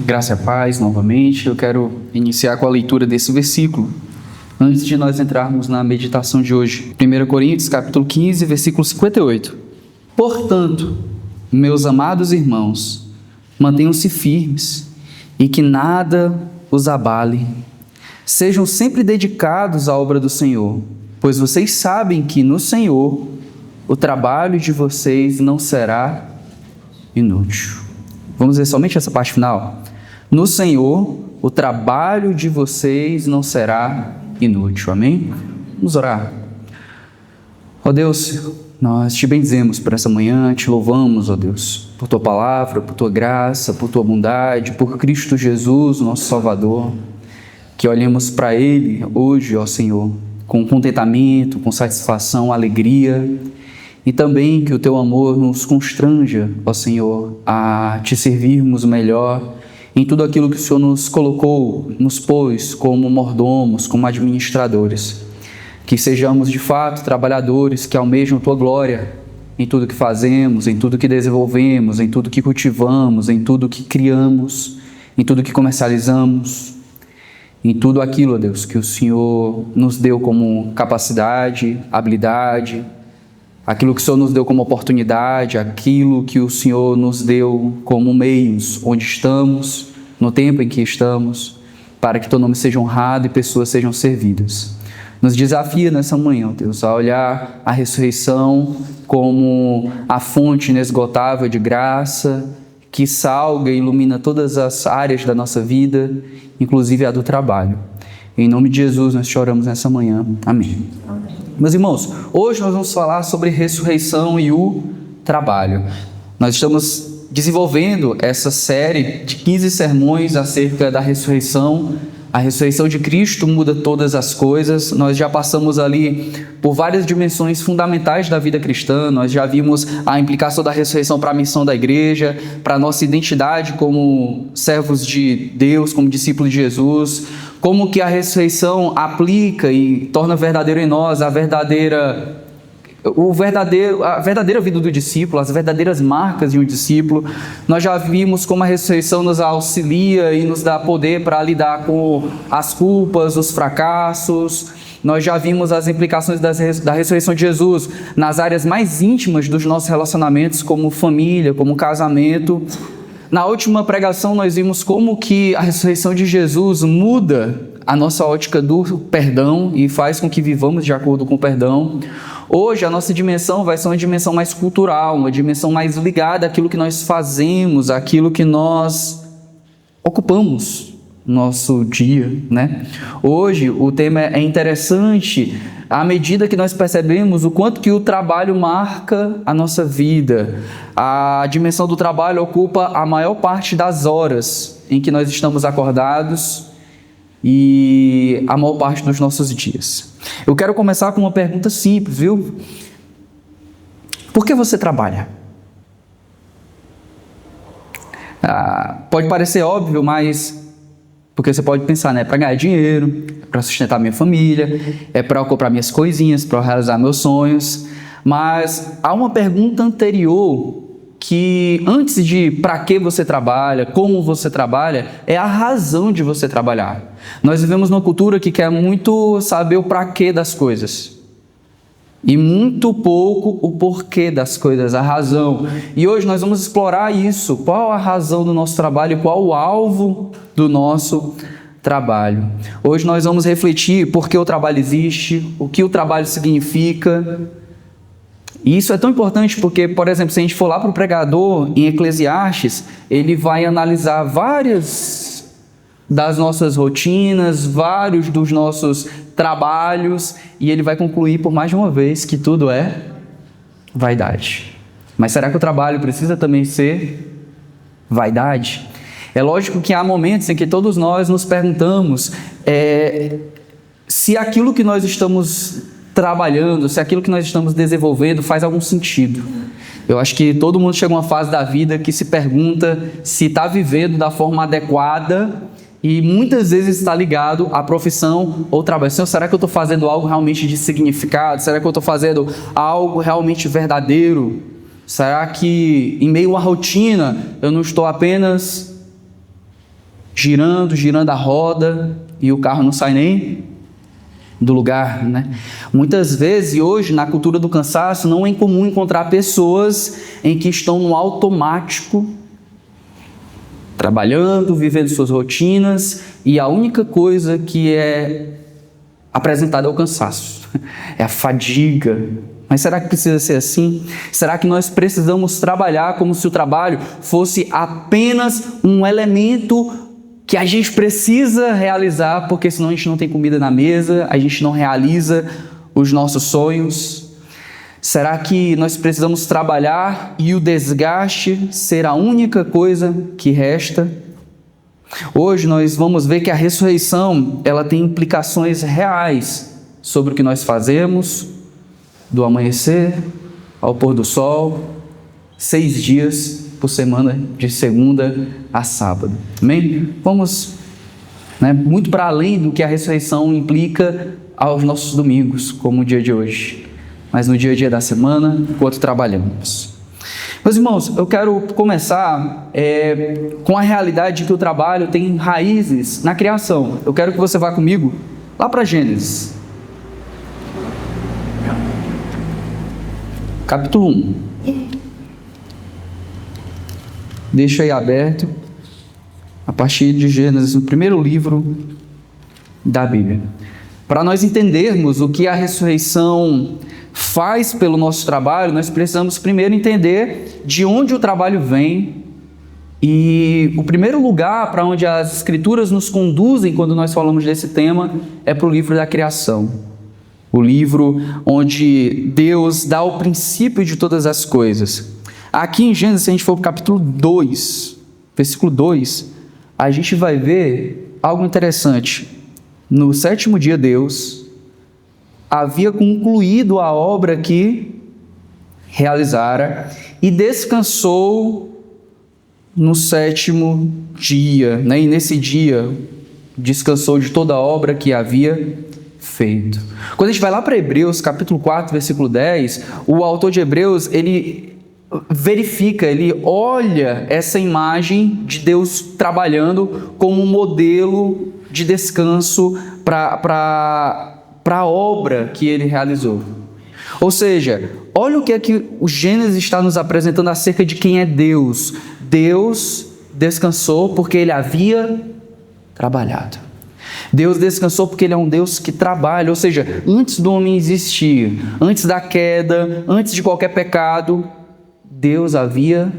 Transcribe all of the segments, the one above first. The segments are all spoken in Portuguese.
Graça e paz novamente. Eu quero iniciar com a leitura desse versículo, antes de nós entrarmos na meditação de hoje. 1 Coríntios, capítulo 15, versículo 58. Portanto, meus amados irmãos, mantenham-se firmes e que nada os abale. Sejam sempre dedicados à obra do Senhor, pois vocês sabem que no Senhor o trabalho de vocês não será inútil. Vamos ver somente essa parte final. No Senhor, o trabalho de vocês não será inútil. Amém? Vamos orar. Ó Deus, nós te bendizemos por essa manhã, te louvamos, ó Deus, por tua palavra, por tua graça, por tua bondade, por Cristo Jesus, nosso Salvador. Que olhemos para Ele hoje, ó Senhor, com contentamento, com satisfação, alegria, e também que o teu amor nos constranja, ó Senhor, a te servirmos melhor em tudo aquilo que o Senhor nos colocou, nos pôs como mordomos, como administradores. Que sejamos de fato trabalhadores que almejam a tua glória em tudo que fazemos, em tudo que desenvolvemos, em tudo que cultivamos, em tudo que criamos, em tudo que comercializamos, em tudo aquilo, ó Deus, que o Senhor nos deu como capacidade, habilidade, aquilo que o Senhor nos deu como oportunidade, aquilo que o Senhor nos deu como meios, onde estamos, no tempo em que estamos, para que teu nome seja honrado e pessoas sejam servidas. Nos desafia nessa manhã, Deus, a olhar a ressurreição como a fonte inesgotável de graça, que salga e ilumina todas as áreas da nossa vida, inclusive a do trabalho. Em nome de Jesus, nós te oramos nessa manhã. Amém. Meus irmãos, hoje nós vamos falar sobre ressurreição e o trabalho. Nós estamos desenvolvendo essa série de 15 sermões acerca da ressurreição. A ressurreição de Cristo muda todas as coisas. Nós já passamos ali por várias dimensões fundamentais da vida cristã. Nós já vimos a implicação da ressurreição para a missão da igreja, para a nossa identidade como servos de Deus, como discípulos de Jesus, como que a ressurreição aplica e torna verdadeiro em nós a verdadeira vida do discípulo, as verdadeiras marcas de um discípulo. Nós já vimos como a ressurreição nos auxilia e nos dá poder para lidar com as culpas, os fracassos. Nós já vimos as implicações da ressurreição de Jesus nas áreas mais íntimas dos nossos relacionamentos, como família, como casamento. Na última pregação nós vimos como que a ressurreição de Jesus muda a nossa ótica do perdão e faz com que vivamos de acordo com o perdão. Hoje a nossa dimensão vai ser uma dimensão mais cultural, uma dimensão mais ligada àquilo que nós fazemos, àquilo que nós ocupamos no nosso dia, né? Hoje o tema é interessante à medida que nós percebemos o quanto que o trabalho marca a nossa vida. A dimensão do trabalho ocupa a maior parte das horas em que nós estamos acordados e a maior parte dos nossos dias. Eu quero começar com uma pergunta simples, viu? Por que você trabalha? Pode parecer óbvio, mas porque você pode pensar, né? É para ganhar dinheiro, é para sustentar minha família, é para comprar minhas coisinhas, para realizar meus sonhos. Mas há uma pergunta anterior que, antes de para que você trabalha, como você trabalha, é a razão de você trabalhar. Nós vivemos numa cultura que quer muito saber o para que das coisas e muito pouco o porquê das coisas, a razão. E hoje nós vamos explorar isso. Qual a razão do nosso trabalho e qual o alvo do nosso trabalho? Hoje nós vamos refletir por que o trabalho existe, o que o trabalho significa. E isso é tão importante porque, por exemplo, se a gente for lá para o pregador em Eclesiastes, ele vai analisar várias das nossas rotinas, vários dos nossos trabalhos, e ele vai concluir por mais de uma vez que tudo é vaidade. Mas será que o trabalho precisa também ser vaidade? É lógico que há momentos em que todos nós nos perguntamos se aquilo que nós estamos trabalhando, se aquilo que nós estamos desenvolvendo faz algum sentido. Eu acho que todo mundo chega a uma fase da vida que se pergunta se está vivendo da forma adequada e muitas vezes está ligado à profissão ou trabalho. Senhor, será que eu estou fazendo algo realmente de significado? Será que eu estou fazendo algo realmente verdadeiro? Será que em meio à rotina eu não estou apenas girando a roda e o carro não sai nem do lugar, né? Muitas vezes, e hoje, na cultura do cansaço, não é incomum encontrar pessoas em que estão no automático, trabalhando, vivendo suas rotinas, e a única coisa que é apresentada é o cansaço, é a fadiga. Mas será que precisa ser assim? Será que nós precisamos trabalhar como se o trabalho fosse apenas um elemento que a gente precisa realizar, porque senão a gente não tem comida na mesa, a gente não realiza os nossos sonhos? Será que nós precisamos trabalhar e o desgaste ser a única coisa que resta? Hoje nós vamos ver que a ressurreição, ela tem implicações reais sobre o que nós fazemos, do amanhecer ao pôr do sol, 6 dias por semana, de segunda a sábado. Amém? Vamos, muito para além do que a ressurreição implica aos nossos domingos, como o dia de hoje, mas no dia a dia da semana, enquanto trabalhamos. Meus irmãos, eu quero começar com a realidade de que o trabalho tem raízes na criação. Eu quero que você vá comigo lá para Gênesis, capítulo 1. Deixa aí aberto, a partir de Gênesis, no primeiro livro da Bíblia. Para nós entendermos o que a ressurreição faz pelo nosso trabalho, nós precisamos primeiro entender de onde o trabalho vem. E o primeiro lugar para onde as Escrituras nos conduzem quando nós falamos desse tema é para o livro da criação. O livro onde Deus dá o princípio de todas as coisas. Aqui em Gênesis, se a gente for para o capítulo 2, versículo 2, a gente vai ver algo interessante. No 7º dia, Deus havia concluído a obra que realizara e descansou no 7º dia, E nesse dia descansou de toda a obra que havia feito. Quando a gente vai lá para Hebreus, capítulo 4, versículo 10, o autor de Hebreus, ele verifica, ele olha essa imagem de Deus trabalhando como um modelo de descanso para a obra que ele realizou. Ou seja, olha o que é que o Gênesis está nos apresentando acerca de quem é Deus. Deus descansou porque ele havia trabalhado. Deus descansou porque ele é um Deus que trabalha. Ou seja, antes do homem existir, antes da queda, antes de qualquer pecado, Deus havia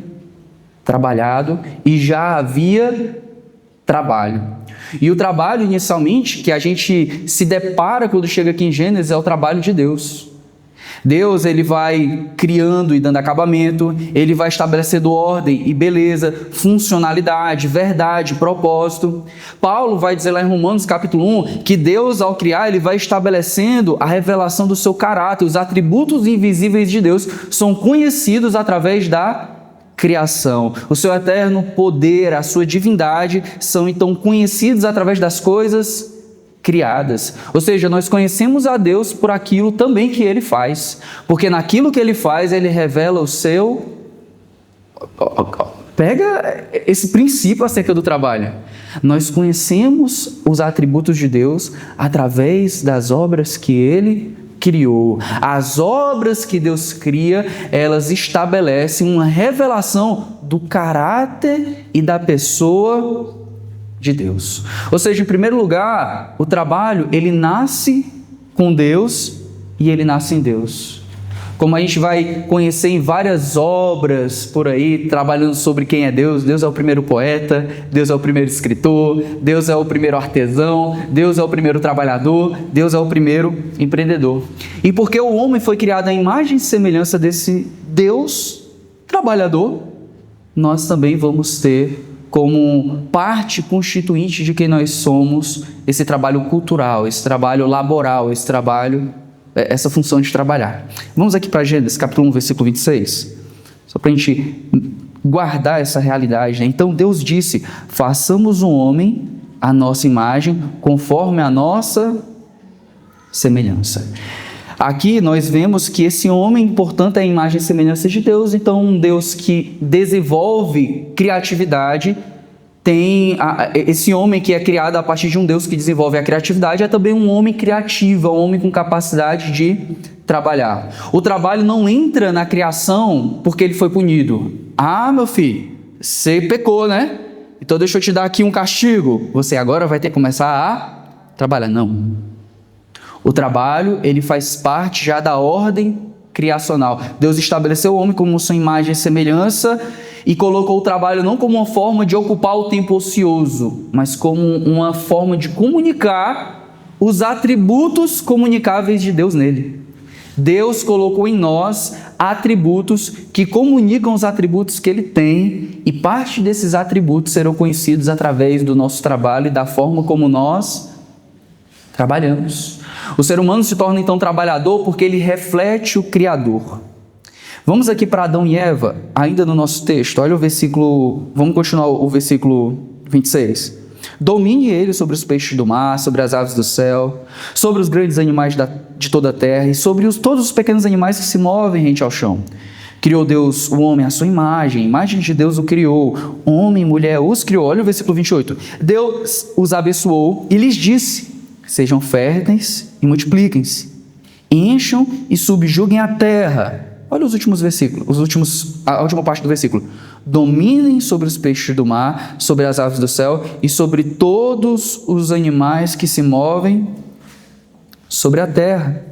trabalhado e já havia trabalho. E o trabalho, inicialmente, que a gente se depara quando chega aqui em Gênesis, é o trabalho de Deus. Deus, ele vai criando e dando acabamento, ele vai estabelecendo ordem e beleza, funcionalidade, verdade, propósito. Paulo vai dizer lá em Romanos capítulo 1, que Deus, ao criar, ele vai estabelecendo a revelação do seu caráter. Os atributos invisíveis de Deus são conhecidos através da criação. O seu eterno poder, a sua divindade são então conhecidos através das coisas criadas. Ou seja, nós conhecemos a Deus por aquilo também que ele faz, porque naquilo que ele faz, ele revela o seu... Pega esse princípio acerca do trabalho. Nós conhecemos os atributos de Deus através das obras que ele criou. As obras que Deus cria, elas estabelecem uma revelação do caráter e da pessoa de Deus. Ou seja, em primeiro lugar, o trabalho, ele nasce com Deus e ele nasce em Deus. Como a gente vai conhecer em várias obras por aí, trabalhando sobre quem é Deus. Deus é o primeiro poeta, Deus é o primeiro escritor, Deus é o primeiro artesão, Deus é o primeiro trabalhador, Deus é o primeiro empreendedor. E porque o homem foi criado à imagem e semelhança desse Deus trabalhador, nós também vamos ter como parte constituinte de quem nós somos esse trabalho cultural, esse trabalho laboral, esse trabalho, essa função de trabalhar. Vamos aqui para Gênesis, capítulo 1, versículo 26, só para a gente guardar essa realidade. Então Deus disse: façamos um homem à nossa imagem, conforme a nossa semelhança. Aqui nós vemos que esse homem, portanto, é a imagem e semelhança de Deus. Então, um Deus que desenvolve criatividade esse homem que é criado a partir de um Deus que desenvolve a criatividade é também um homem criativo, um homem com capacidade de trabalhar. O trabalho não entra na criação porque ele foi punido. Ah, meu filho, você pecou, né? Então deixa eu te dar aqui um castigo. Você agora vai ter que começar a trabalhar. Não. O trabalho, ele faz parte já da ordem criacional. Deus estabeleceu o homem como sua imagem e semelhança e colocou o trabalho não como uma forma de ocupar o tempo ocioso, mas como uma forma de comunicar os atributos comunicáveis de Deus nele. Deus colocou em nós atributos que comunicam os atributos que Ele tem, e parte desses atributos serão conhecidos através do nosso trabalho e da forma como nós trabalhamos. O ser humano se torna então trabalhador porque ele reflete o Criador. Vamos aqui para Adão e Eva, ainda no nosso texto. Olha o versículo, vamos continuar o versículo 26. Domine ele sobre os peixes do mar, sobre as aves do céu, sobre os grandes animais de toda a terra e sobre todos os pequenos animais que se movem rente ao chão. Criou Deus o homem à sua imagem de Deus o criou, homem e mulher os criou. Olha o versículo 28. Deus os abençoou e lhes disse: sejam férteis e multipliquem-se, encham e subjuguem a terra. Olha os últimos versículos, a última parte do versículo. Dominem sobre os peixes do mar, sobre as aves do céu e sobre todos os animais que se movem sobre a terra.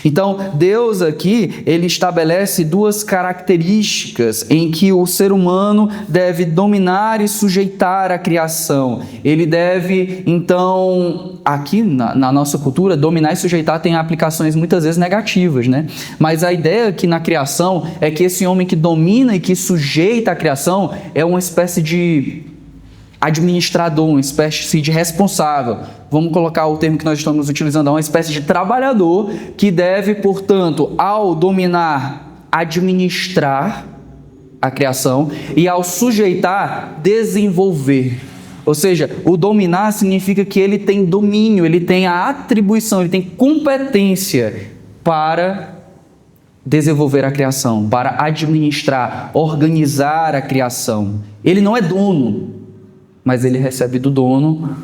Então, Deus aqui, ele estabelece duas características em que o ser humano deve dominar e sujeitar a criação. Ele deve, então, aqui na nossa cultura, dominar e sujeitar tem aplicações muitas vezes negativas, né? Mas a ideia aqui na criação é que esse homem que domina e que sujeita a criação é uma espécie de administrador, uma espécie de responsável. Vamos colocar o termo que nós estamos utilizando, uma espécie de trabalhador que deve, portanto, ao dominar, administrar a criação e ao sujeitar, desenvolver. Ou seja, o dominar significa que ele tem domínio, ele tem a atribuição, ele tem competência para desenvolver a criação, para administrar, organizar a criação. Ele não é dono, mas ele recebe do dono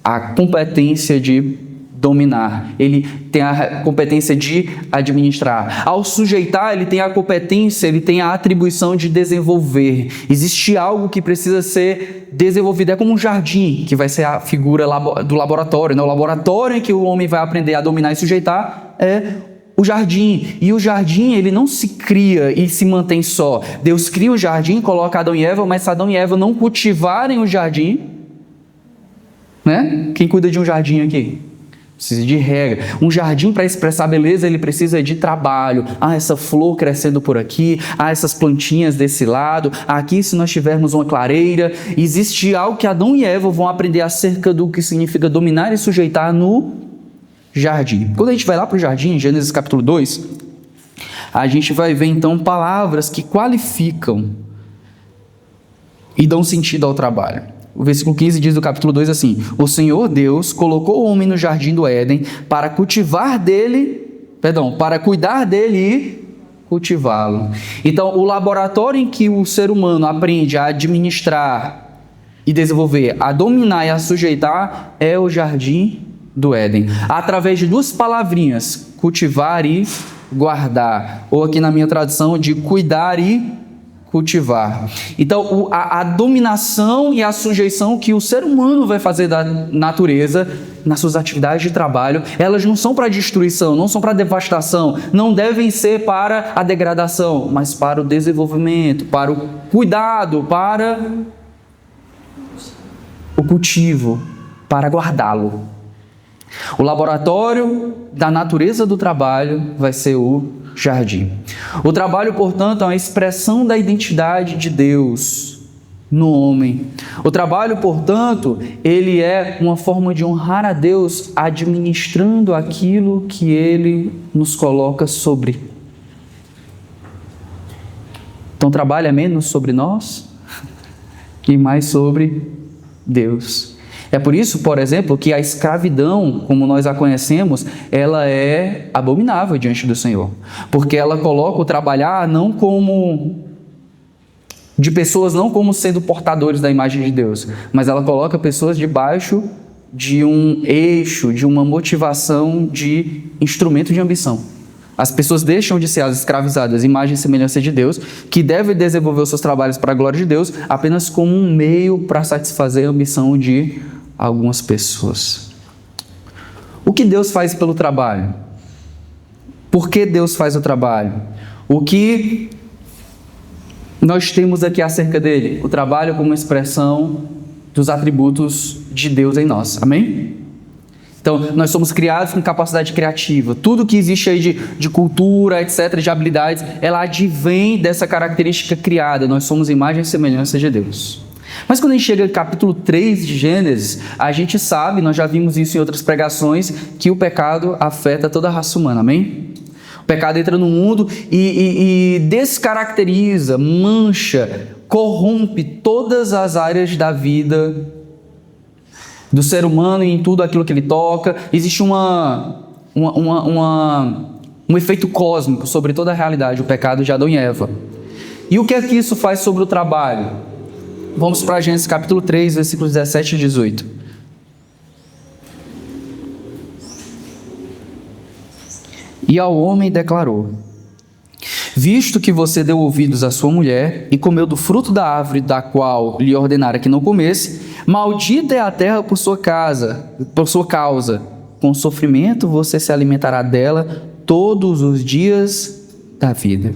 a competência de dominar. Ele tem a competência de administrar. Ao sujeitar, ele tem a competência, ele tem a atribuição de desenvolver. Existe algo que precisa ser desenvolvido. É como um jardim, que vai ser a figura do laboratório, né? O laboratório em que o homem vai aprender a dominar e sujeitar é o jardim. E o jardim, ele não se cria e se mantém só. Deus cria o jardim, coloca Adão e Eva, mas se Adão e Eva não cultivarem o jardim, né? Quem cuida de um jardim aqui? Precisa de regra. Um jardim, para expressar beleza, ele precisa de trabalho. Ah, essa flor crescendo por aqui. Ah, essas plantinhas desse lado. Aqui, se nós tivermos uma clareira. Existe algo que Adão e Eva vão aprender acerca do que significa dominar e sujeitar no jardim. Quando a gente vai lá para o jardim, em Gênesis capítulo 2, a gente vai ver então palavras que qualificam e dão sentido ao trabalho. O versículo 15 diz do capítulo 2 assim: o Senhor Deus colocou o homem no jardim do Éden para cuidar dele e cultivá-lo. Então, o laboratório em que o ser humano aprende a administrar e desenvolver, a dominar e a sujeitar, é o jardim do Éden. Através de duas palavrinhas, cultivar e guardar. Ou aqui na minha tradução, de cuidar e cultivar. Então, a dominação e a sujeição que o ser humano vai fazer da natureza nas suas atividades de trabalho, elas não são para destruição, não são para devastação, não devem ser para a degradação, mas para o desenvolvimento, para o cuidado, para o cultivo, para guardá-lo. O laboratório da natureza do trabalho vai ser o jardim. O trabalho, portanto, é uma expressão da identidade de Deus no homem. O trabalho, portanto, ele é uma forma de honrar a Deus administrando aquilo que Ele nos coloca sobre. Então, trabalho é menos sobre nós e mais sobre Deus. É por isso, por exemplo, que a escravidão, como nós a conhecemos, ela é abominável diante do Senhor. Porque ela coloca o trabalhar não como de pessoas não como sendo portadores da imagem de Deus, mas ela coloca pessoas debaixo de um eixo, de uma motivação de instrumento de ambição. As pessoas deixam de ser as escravizadas, imagem e semelhança de Deus, que devem desenvolver os seus trabalhos para a glória de Deus, apenas como um meio para satisfazer a ambição de algumas pessoas. O que Deus faz pelo trabalho? Por que Deus faz o trabalho? O que nós temos aqui acerca dele? O trabalho como expressão dos atributos de Deus em nós. Amém? Então, nós somos criados com capacidade criativa. Tudo que existe aí de cultura, etc., de habilidades, ela advém dessa característica criada. Nós somos imagem e semelhança de Deus. Mas quando a gente chega no capítulo 3 de Gênesis, a gente sabe, nós já vimos isso em outras pregações, que o pecado afeta toda a raça humana. Amém? O pecado entra no mundo e descaracteriza, mancha, corrompe todas as áreas da vida do ser humano e em tudo aquilo que ele toca. Existe um efeito cósmico sobre toda a realidade, o pecado de Adão e Eva. E o que é que isso faz sobre o trabalho? Vamos para Gênesis capítulo 3, versículos 17 e 18. E ao homem declarou: visto que você deu ouvidos à sua mulher e comeu do fruto da árvore da qual lhe ordenara que não comesse, maldita é a terra por sua causa. Com sofrimento você se alimentará dela todos os dias da vida.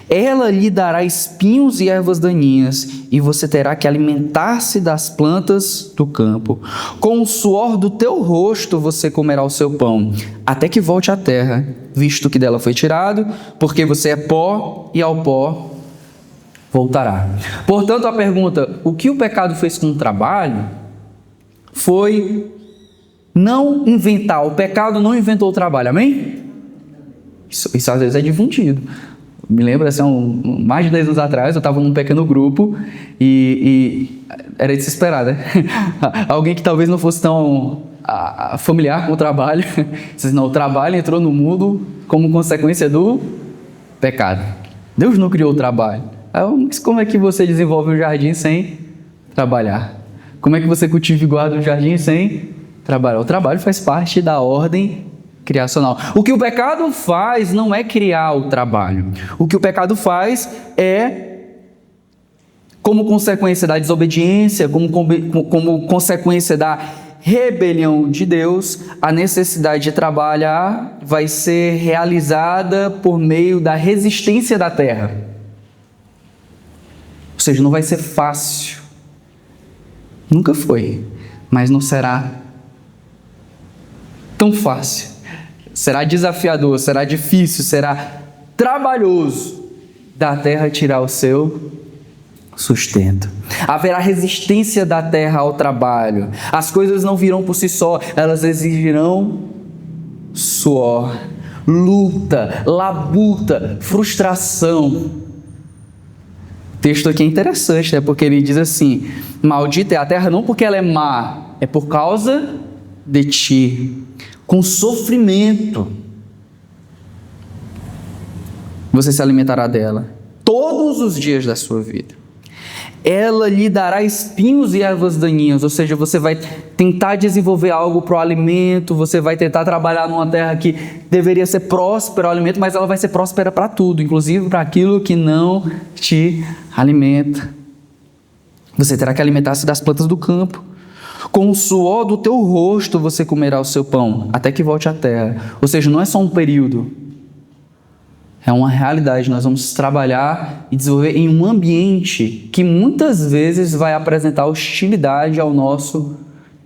Ela lhe dará espinhos e ervas daninhas, e você terá que alimentar-se das plantas do campo. Com o suor do teu rosto você comerá o seu pão, até que volte à terra, visto que dela foi tirado, porque você é pó e ao pó voltará. Portanto, a pergunta, o que o pecado fez com o trabalho, foi não inventar. O pecado não inventou o trabalho, amém? Isso às vezes é difundido. Me lembro, assim, mais de 10 anos atrás, eu estava num pequeno grupo e era de se esperar, né? Alguém que talvez não fosse tão familiar com o trabalho, disse, não, o trabalho entrou no mundo como consequência do pecado. Deus não criou o trabalho. Como é que você desenvolve um jardim sem trabalhar? Como é que você cultiva e guarda um jardim sem trabalhar? O trabalho faz parte da ordem criacional. O que o pecado faz não é criar o trabalho. O que o pecado faz é, como consequência da desobediência, como consequência da rebelião de Deus, a necessidade de trabalhar vai ser realizada por meio da resistência da terra. Ou seja, não vai ser fácil. Nunca foi, mas não será tão fácil. Será desafiador, será difícil, será trabalhoso da terra tirar o seu sustento. Haverá resistência da terra ao trabalho. As coisas não virão por si só, elas exigirão suor, luta, labuta, frustração. O texto aqui é interessante, né? Porque ele diz assim: maldita é a terra não porque ela é má, é por causa de ti. Com sofrimento você se alimentará dela todos os dias da sua vida. Ela lhe dará espinhos e ervas daninhas, ou seja, você vai tentar desenvolver algo para o alimento, você vai tentar trabalhar numa terra que deveria ser próspera ao alimento, mas ela vai ser próspera para tudo, inclusive para aquilo que não te alimenta. Você terá que alimentar-se das plantas do campo. Com o suor do teu rosto você comerá o seu pão, até que volte à terra. Ou seja, não é só um período. É uma realidade. Nós vamos trabalhar e desenvolver em um ambiente que muitas vezes vai apresentar hostilidade ao nosso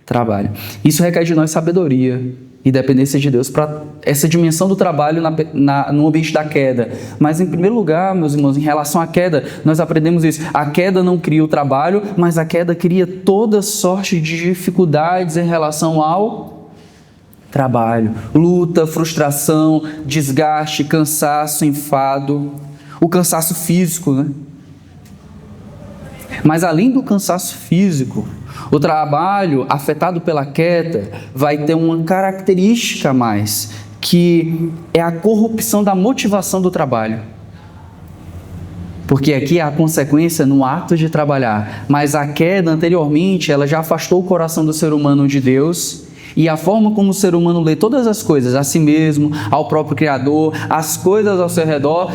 trabalho. Isso requer de nós sabedoria e dependência de Deus para essa dimensão do trabalho no ambiente da queda. Mas, em primeiro lugar, meus irmãos, em relação à queda, nós aprendemos isso. A queda não cria o trabalho, mas a queda cria toda sorte de dificuldades em relação ao trabalho. Luta, frustração, desgaste, cansaço, enfado. O cansaço físico, né? Mas, além do cansaço físico, o trabalho afetado pela queda vai ter uma característica a mais, que é a corrupção da motivação do trabalho. Porque aqui há consequência no ato de trabalhar. Mas a queda anteriormente, ela já afastou o coração do ser humano de Deus. E a forma como o ser humano lê todas as coisas, a si mesmo, ao próprio Criador, as coisas ao seu redor,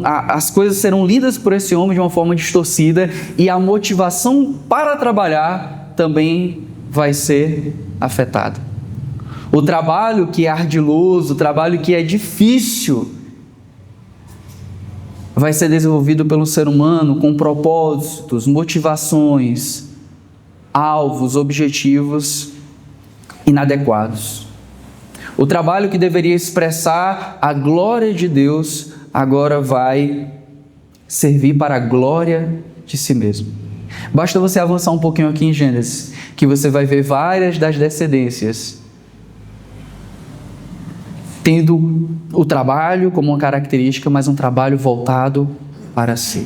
as coisas serão lidas por esse homem de uma forma distorcida. E a motivação para trabalhar também vai ser afetada. O trabalho que é ardiloso, o trabalho que é difícil, vai ser desenvolvido pelo ser humano com propósitos, motivações, alvos, objetivos inadequados. O trabalho que deveria expressar a glória de Deus, agora vai servir para a glória de si mesmo. Basta você avançar um pouquinho aqui em Gênesis, que você vai ver várias das descendências tendo o trabalho como uma característica, mas um trabalho voltado para si.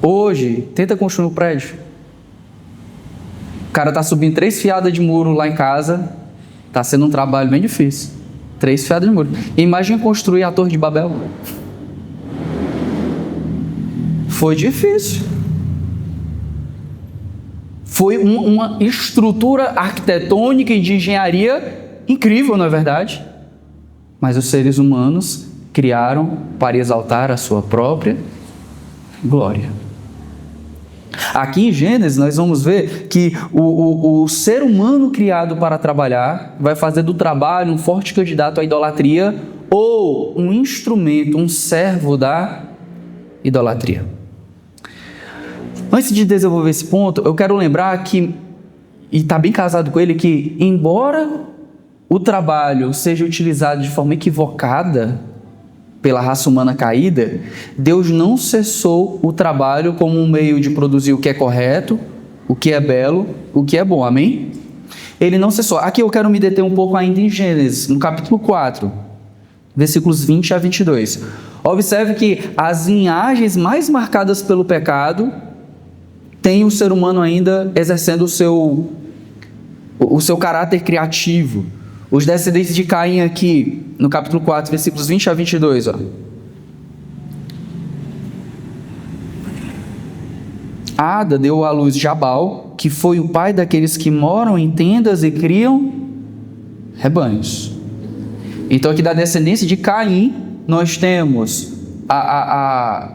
Hoje, tenta construir um prédio. O cara está subindo 3 fiadas de muro lá em casa, está sendo um trabalho bem difícil. 3 fiadas de muro. Imagina construir a Torre de Babel. Foi difícil. Foi uma estrutura arquitetônica e de engenharia incrível, não é verdade? Mas os seres humanos criaram para exaltar a sua própria glória. Aqui em Gênesis nós vamos ver que o ser humano criado para trabalhar vai fazer do trabalho um forte candidato à idolatria ou um instrumento, um servo da idolatria. Antes de desenvolver esse ponto, eu quero lembrar que, e está bem casado com ele, que embora o trabalho seja utilizado de forma equivocada pela raça humana caída, Deus não cessou o trabalho como um meio de produzir o que é correto, o que é belo, o que é bom, amém? Ele não cessou. Aqui eu quero me deter um pouco ainda em Gênesis, no capítulo 4, versículos 20 a 22. Observe que as linhagens mais marcadas pelo pecado têm o ser humano ainda exercendo o seu caráter criativo. Os descendentes de Caim aqui, no capítulo 4, versículos 20 a 22. Ó. Ada deu à luz Jabal, que foi o pai daqueles que moram em tendas e criam rebanhos. Então aqui da descendência de Caim, nós temos a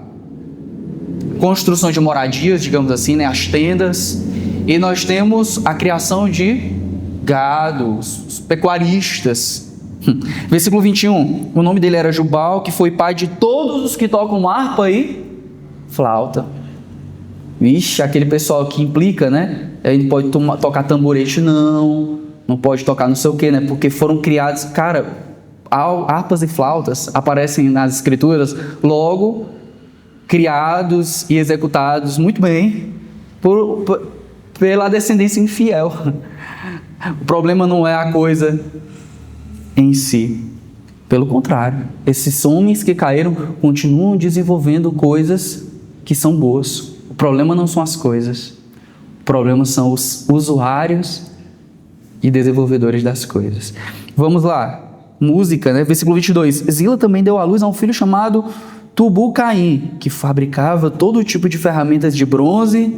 construção de moradias, digamos assim, né, as tendas, e nós temos a criação de gado, os pecuaristas. Versículo 21, o nome dele era Jubal, que foi pai de todos os que tocam harpa e flauta. Vixe, aquele pessoal que implica, né? Ele pode tocar tamborete, não pode tocar não sei o que, né? Porque foram criados, cara, harpas e flautas aparecem nas escrituras, logo criados e executados muito bem pela descendência infiel. O problema não é a coisa em si. Pelo contrário, esses homens que caíram continuam desenvolvendo coisas que são boas. O problema não são as coisas. O problema são os usuários e desenvolvedores das coisas. Vamos lá. Música, né? Versículo 22. Zila também deu à luz a um filho chamado Tubal-Caim, que fabricava todo tipo de ferramentas de bronze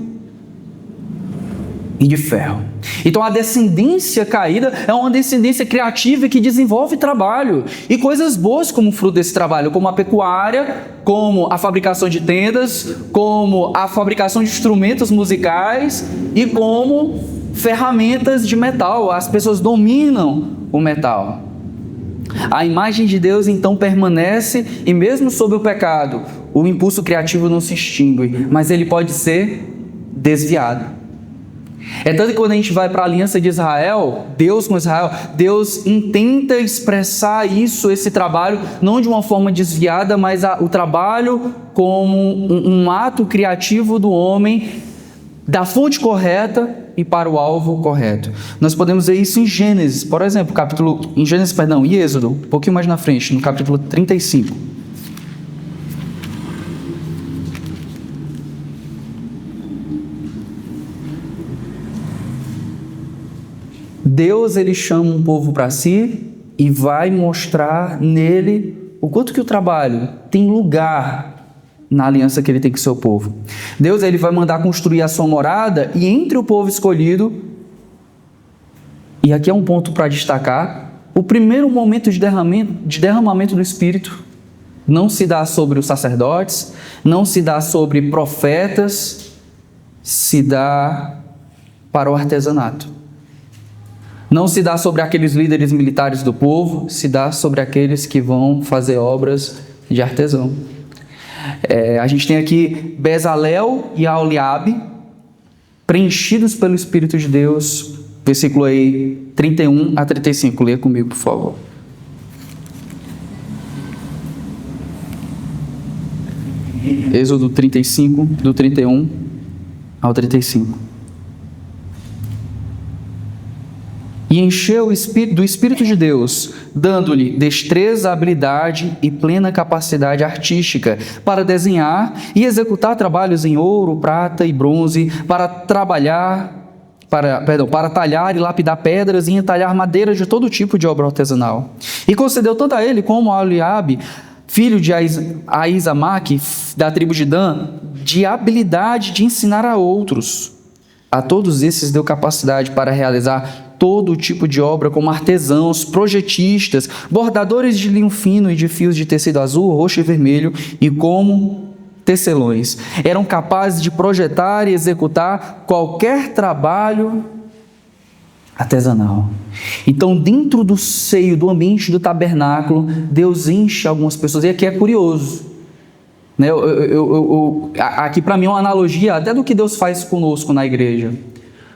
e de ferro. Então a descendência caída é uma descendência criativa que desenvolve trabalho e coisas boas como fruto desse trabalho, como a pecuária, como a fabricação de tendas, como a fabricação de instrumentos musicais e como ferramentas de metal. As pessoas dominam o metal. A imagem de Deus então permanece e mesmo sob o pecado, o impulso criativo não se extingue, mas ele pode ser desviado. É tanto que quando a gente vai para a aliança de Israel, Deus com Israel, Deus intenta expressar esse trabalho, não de uma forma desviada, mas o trabalho como um ato criativo do homem, da fonte correta e para o alvo correto. Nós podemos ver isso em Gênesis, por exemplo, em Êxodo, um pouquinho mais na frente, no capítulo 35. Deus, ele chama um povo para si e vai mostrar nele o quanto que o trabalho tem lugar na aliança que ele tem com o seu povo. Deus, ele vai mandar construir a sua morada, e entre o povo escolhido, e aqui é um ponto para destacar, o primeiro momento de derramamento do Espírito não se dá sobre os sacerdotes, não se dá sobre profetas, se dá para o artesanato. Não se dá sobre aqueles líderes militares do povo, se dá sobre aqueles que vão fazer obras de artesão. A gente tem aqui Bezalel e Aholiabe, preenchidos pelo Espírito de Deus, versículo aí 31 a 35, leia comigo, por favor. Êxodo 35, do 31 ao 35. E encheu do Espírito de Deus, dando-lhe destreza, habilidade e plena capacidade artística para desenhar e executar trabalhos em ouro, prata e bronze, para talhar e lapidar pedras e entalhar madeira de todo tipo de obra artesanal. E concedeu tanto a ele como a Aholiabe, filho de Aizamaque, da tribo de Dan, de habilidade de ensinar a outros. A todos esses deu capacidade para realizar todo tipo de obra, como artesãos, projetistas, bordadores de linho fino e de fios de tecido azul, roxo e vermelho, e como tecelões. Eram capazes de projetar e executar qualquer trabalho artesanal. Então, dentro do seio, do ambiente do tabernáculo, Deus enche algumas pessoas. E aqui é curioso, né? Aqui para mim é uma analogia até do que Deus faz conosco na igreja.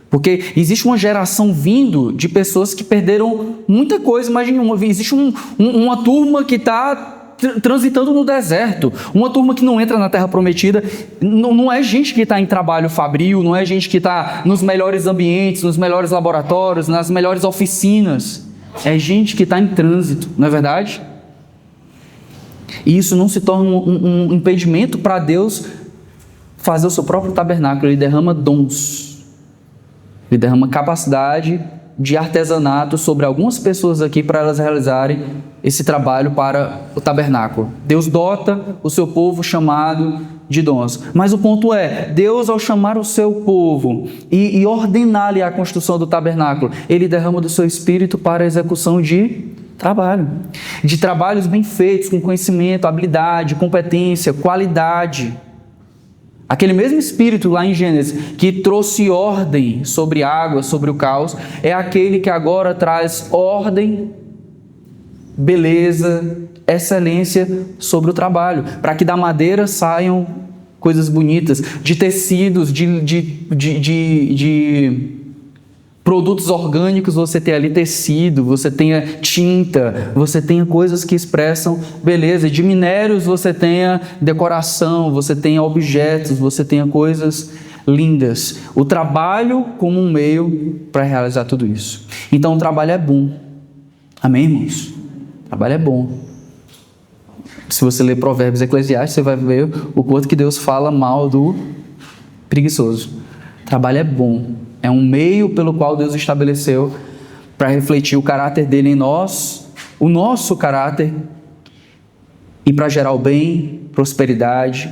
Porque existe uma geração vindo de pessoas que perderam muita coisa. Imagina, existe uma turma que está transitando no deserto, uma turma que não entra na Terra Prometida. Não é gente que está em trabalho fabril, não é gente que está nos melhores ambientes, nos melhores laboratórios, nas melhores oficinas. É gente que está em trânsito, não é verdade? E isso não se torna um impedimento para Deus fazer o seu próprio tabernáculo. Ele derrama dons. Ele derrama capacidade de artesanato sobre algumas pessoas aqui para elas realizarem esse trabalho para o tabernáculo. Deus dota o seu povo chamado de dons. Mas o ponto é, Deus, ao chamar o seu povo e ordenar-lhe a construção do tabernáculo, ele derrama do seu Espírito para a execução de trabalho. De trabalhos bem feitos, com conhecimento, habilidade, competência, qualidade. Aquele mesmo Espírito lá em Gênesis que trouxe ordem sobre a água, sobre o caos, é aquele que agora traz ordem, beleza, excelência sobre o trabalho, para que da madeira saiam coisas bonitas, de tecidos, de produtos orgânicos, você tem ali tecido, você tenha tinta, você tenha coisas que expressam beleza. De minérios você tenha decoração, você tenha objetos, você tenha coisas lindas. O trabalho como um meio para realizar tudo isso. Então o trabalho é bom. Amém, irmãos? O trabalho é bom. Se você ler Provérbios e Eclesiastes, você vai ver o quanto que Deus fala mal do preguiçoso. O trabalho é bom. É um meio pelo qual Deus estabeleceu para refletir o caráter dele em nós, o nosso caráter, e para gerar o bem, prosperidade,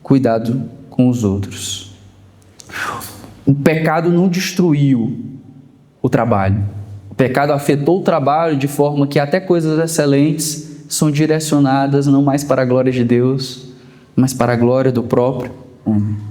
cuidado com os outros. O pecado não destruiu o trabalho. O pecado afetou o trabalho de forma que até coisas excelentes são direcionadas não mais para a glória de Deus, mas para a glória do próprio homem.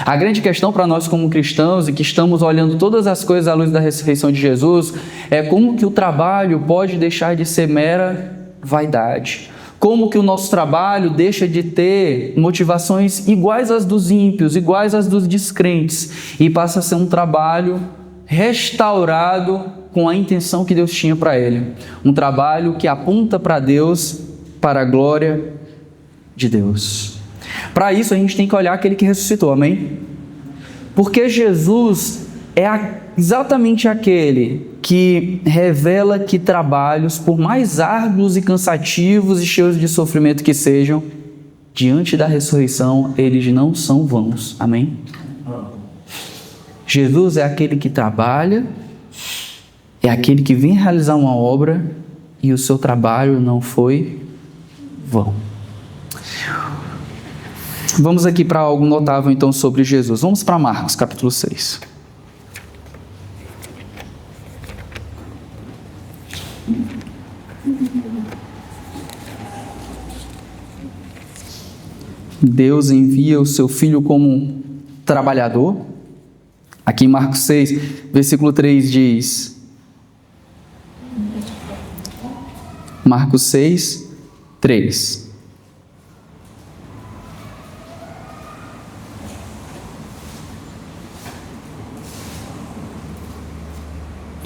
A grande questão para nós como cristãos, e que estamos olhando todas as coisas à luz da ressurreição de Jesus, é como que o trabalho pode deixar de ser mera vaidade. Como que o nosso trabalho deixa de ter motivações iguais às dos ímpios, iguais às dos descrentes, e passa a ser um trabalho restaurado com a intenção que Deus tinha para ele. Um trabalho que aponta para Deus, para a glória de Deus. Para isso a gente tem que olhar aquele que ressuscitou, amém? Porque Jesus é exatamente aquele que revela que trabalhos, por mais árduos e cansativos e cheios de sofrimento que sejam, diante da ressurreição, eles não são vãos, amém? Jesus é aquele que trabalha, é aquele que vem realizar uma obra e o seu trabalho não foi vão. Vamos aqui para algo notável então sobre Jesus. Vamos para Marcos, capítulo 6. Deus envia o seu Filho como um trabalhador. Aqui em Marcos 6, versículo 3 diz... Marcos 6, 3.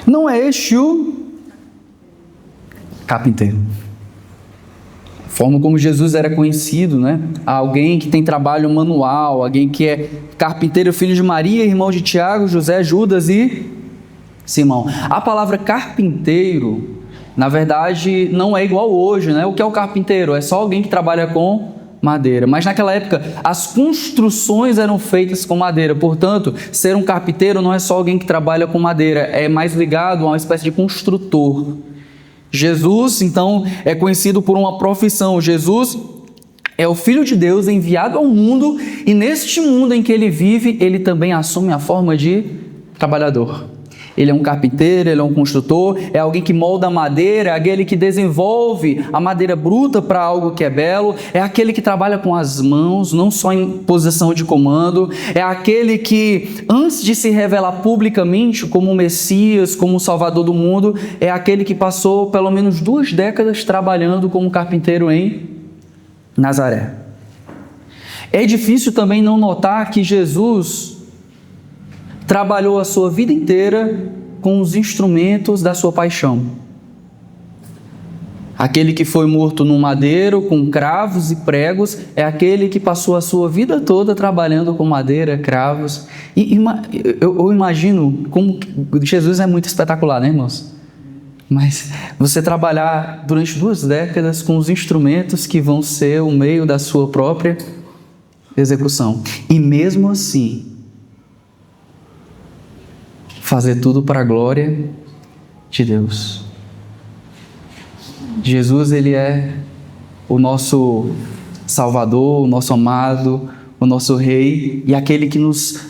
Não é este o carpinteiro? A forma como Jesus era conhecido, né? Alguém que tem trabalho manual, alguém que é carpinteiro, filho de Maria, irmão de Tiago, José, Judas e Simão. A palavra carpinteiro, na verdade, não é igual hoje, né? O que é o carpinteiro? É só alguém que trabalha com madeira. Mas naquela época, as construções eram feitas com madeira. Portanto, ser um carpinteiro não é só alguém que trabalha com madeira, é mais ligado a uma espécie de construtor. Jesus, então, é conhecido por uma profissão. Jesus é o Filho de Deus enviado ao mundo, e neste mundo em que ele vive, ele também assume a forma de trabalhador. Ele é um carpinteiro, ele é um construtor, é alguém que molda a madeira, é aquele que desenvolve a madeira bruta para algo que é belo, é aquele que trabalha com as mãos, não só em posição de comando, é aquele que, antes de se revelar publicamente como o Messias, como o Salvador do mundo, é aquele que passou pelo menos 2 décadas trabalhando como carpinteiro em Nazaré. É difícil também não notar que Jesus trabalhou a sua vida inteira com os instrumentos da sua paixão. Aquele que foi morto no madeiro com cravos e pregos é aquele que passou a sua vida toda trabalhando com madeira, cravos. Eu imagino como Jesus é muito espetacular, né, irmãos? Mas você trabalhar durante 2 décadas com os instrumentos que vão ser o meio da sua própria execução. E mesmo assim, fazer tudo para a glória de Deus. Jesus, ele é o nosso Salvador, o nosso amado, o nosso Rei, e aquele que nos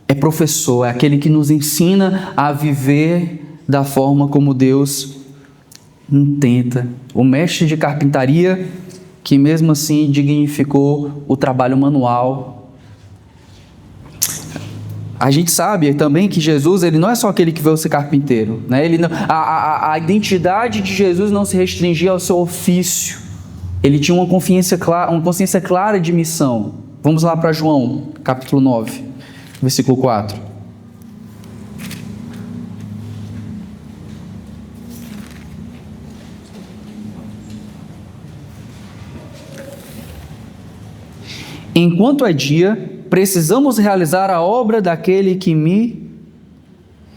é professor, é aquele que nos ensina a viver da forma como Deus intenta. O mestre de carpintaria, que mesmo assim dignificou o trabalho manual. A gente sabe também que Jesus, ele não é só aquele que veio ser carpinteiro, né? Ele não, a identidade de Jesus não se restringia ao seu ofício. Ele tinha uma consciência clara de missão. Vamos lá para João, capítulo 9, versículo 4. Enquanto é dia, precisamos realizar a obra daquele que me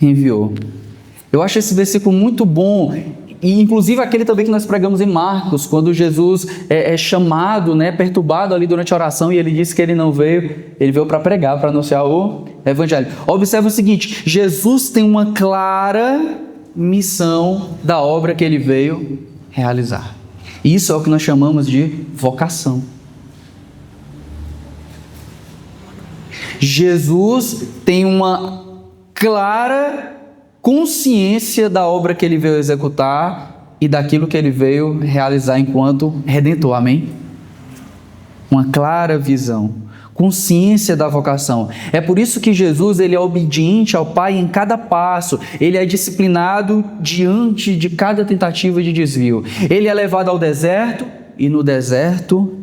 enviou. Eu acho esse versículo muito bom, e inclusive aquele também que nós pregamos em Marcos, quando Jesus é chamado, né, perturbado ali durante a oração, e ele disse que ele não veio, ele veio para pregar, para anunciar o evangelho. Observe o seguinte, Jesus tem uma clara missão da obra que ele veio realizar. Isso é o que nós chamamos de vocação. Jesus tem uma clara consciência da obra que ele veio executar e daquilo que ele veio realizar enquanto Redentor, amém? Uma clara visão, consciência da vocação. É por isso que Jesus, ele é obediente ao Pai em cada passo, ele é disciplinado diante de cada tentativa de desvio. Ele é levado ao deserto e no deserto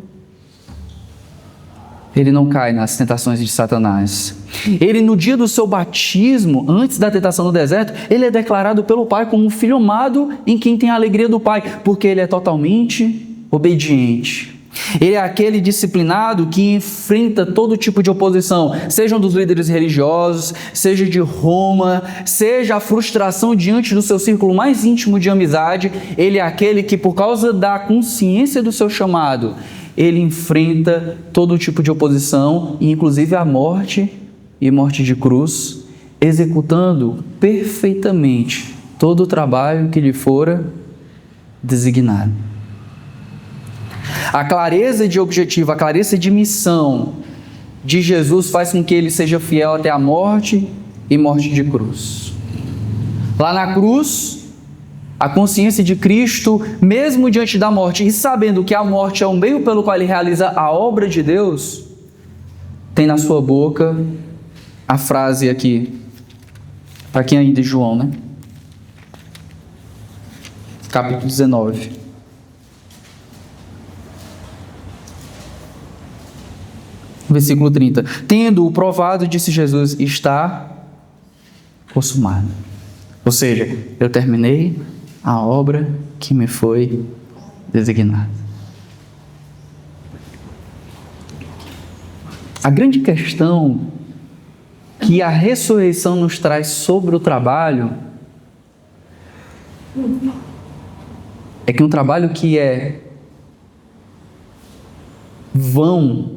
ele não cai nas tentações de Satanás. Ele, no dia do seu batismo, antes da tentação no deserto, ele é declarado pelo Pai como um filho amado em quem tem a alegria do Pai, porque ele é totalmente obediente. Ele é aquele disciplinado que enfrenta todo tipo de oposição, sejam dos líderes religiosos, seja de Roma, seja a frustração diante do seu círculo mais íntimo de amizade. Ele é aquele que, por causa da consciência do seu chamado, ele enfrenta todo tipo de oposição, inclusive a morte e morte de cruz, executando perfeitamente todo o trabalho que lhe fora designado. A clareza de objetivo, a clareza de missão de Jesus faz com que ele seja fiel até a morte e morte de cruz. Lá na cruz, a consciência de Cristo, mesmo diante da morte e sabendo que a morte é o meio pelo qual ele realiza a obra de Deus, tem na sua boca a frase aqui, para quem ainda é João, né? Capítulo 19. Versículo 30. Tendo-o provado, disse Jesus, está consumado. Ou seja, eu terminei a obra que me foi designada. A grande questão que a ressurreição nos traz sobre o trabalho é que um trabalho que é vão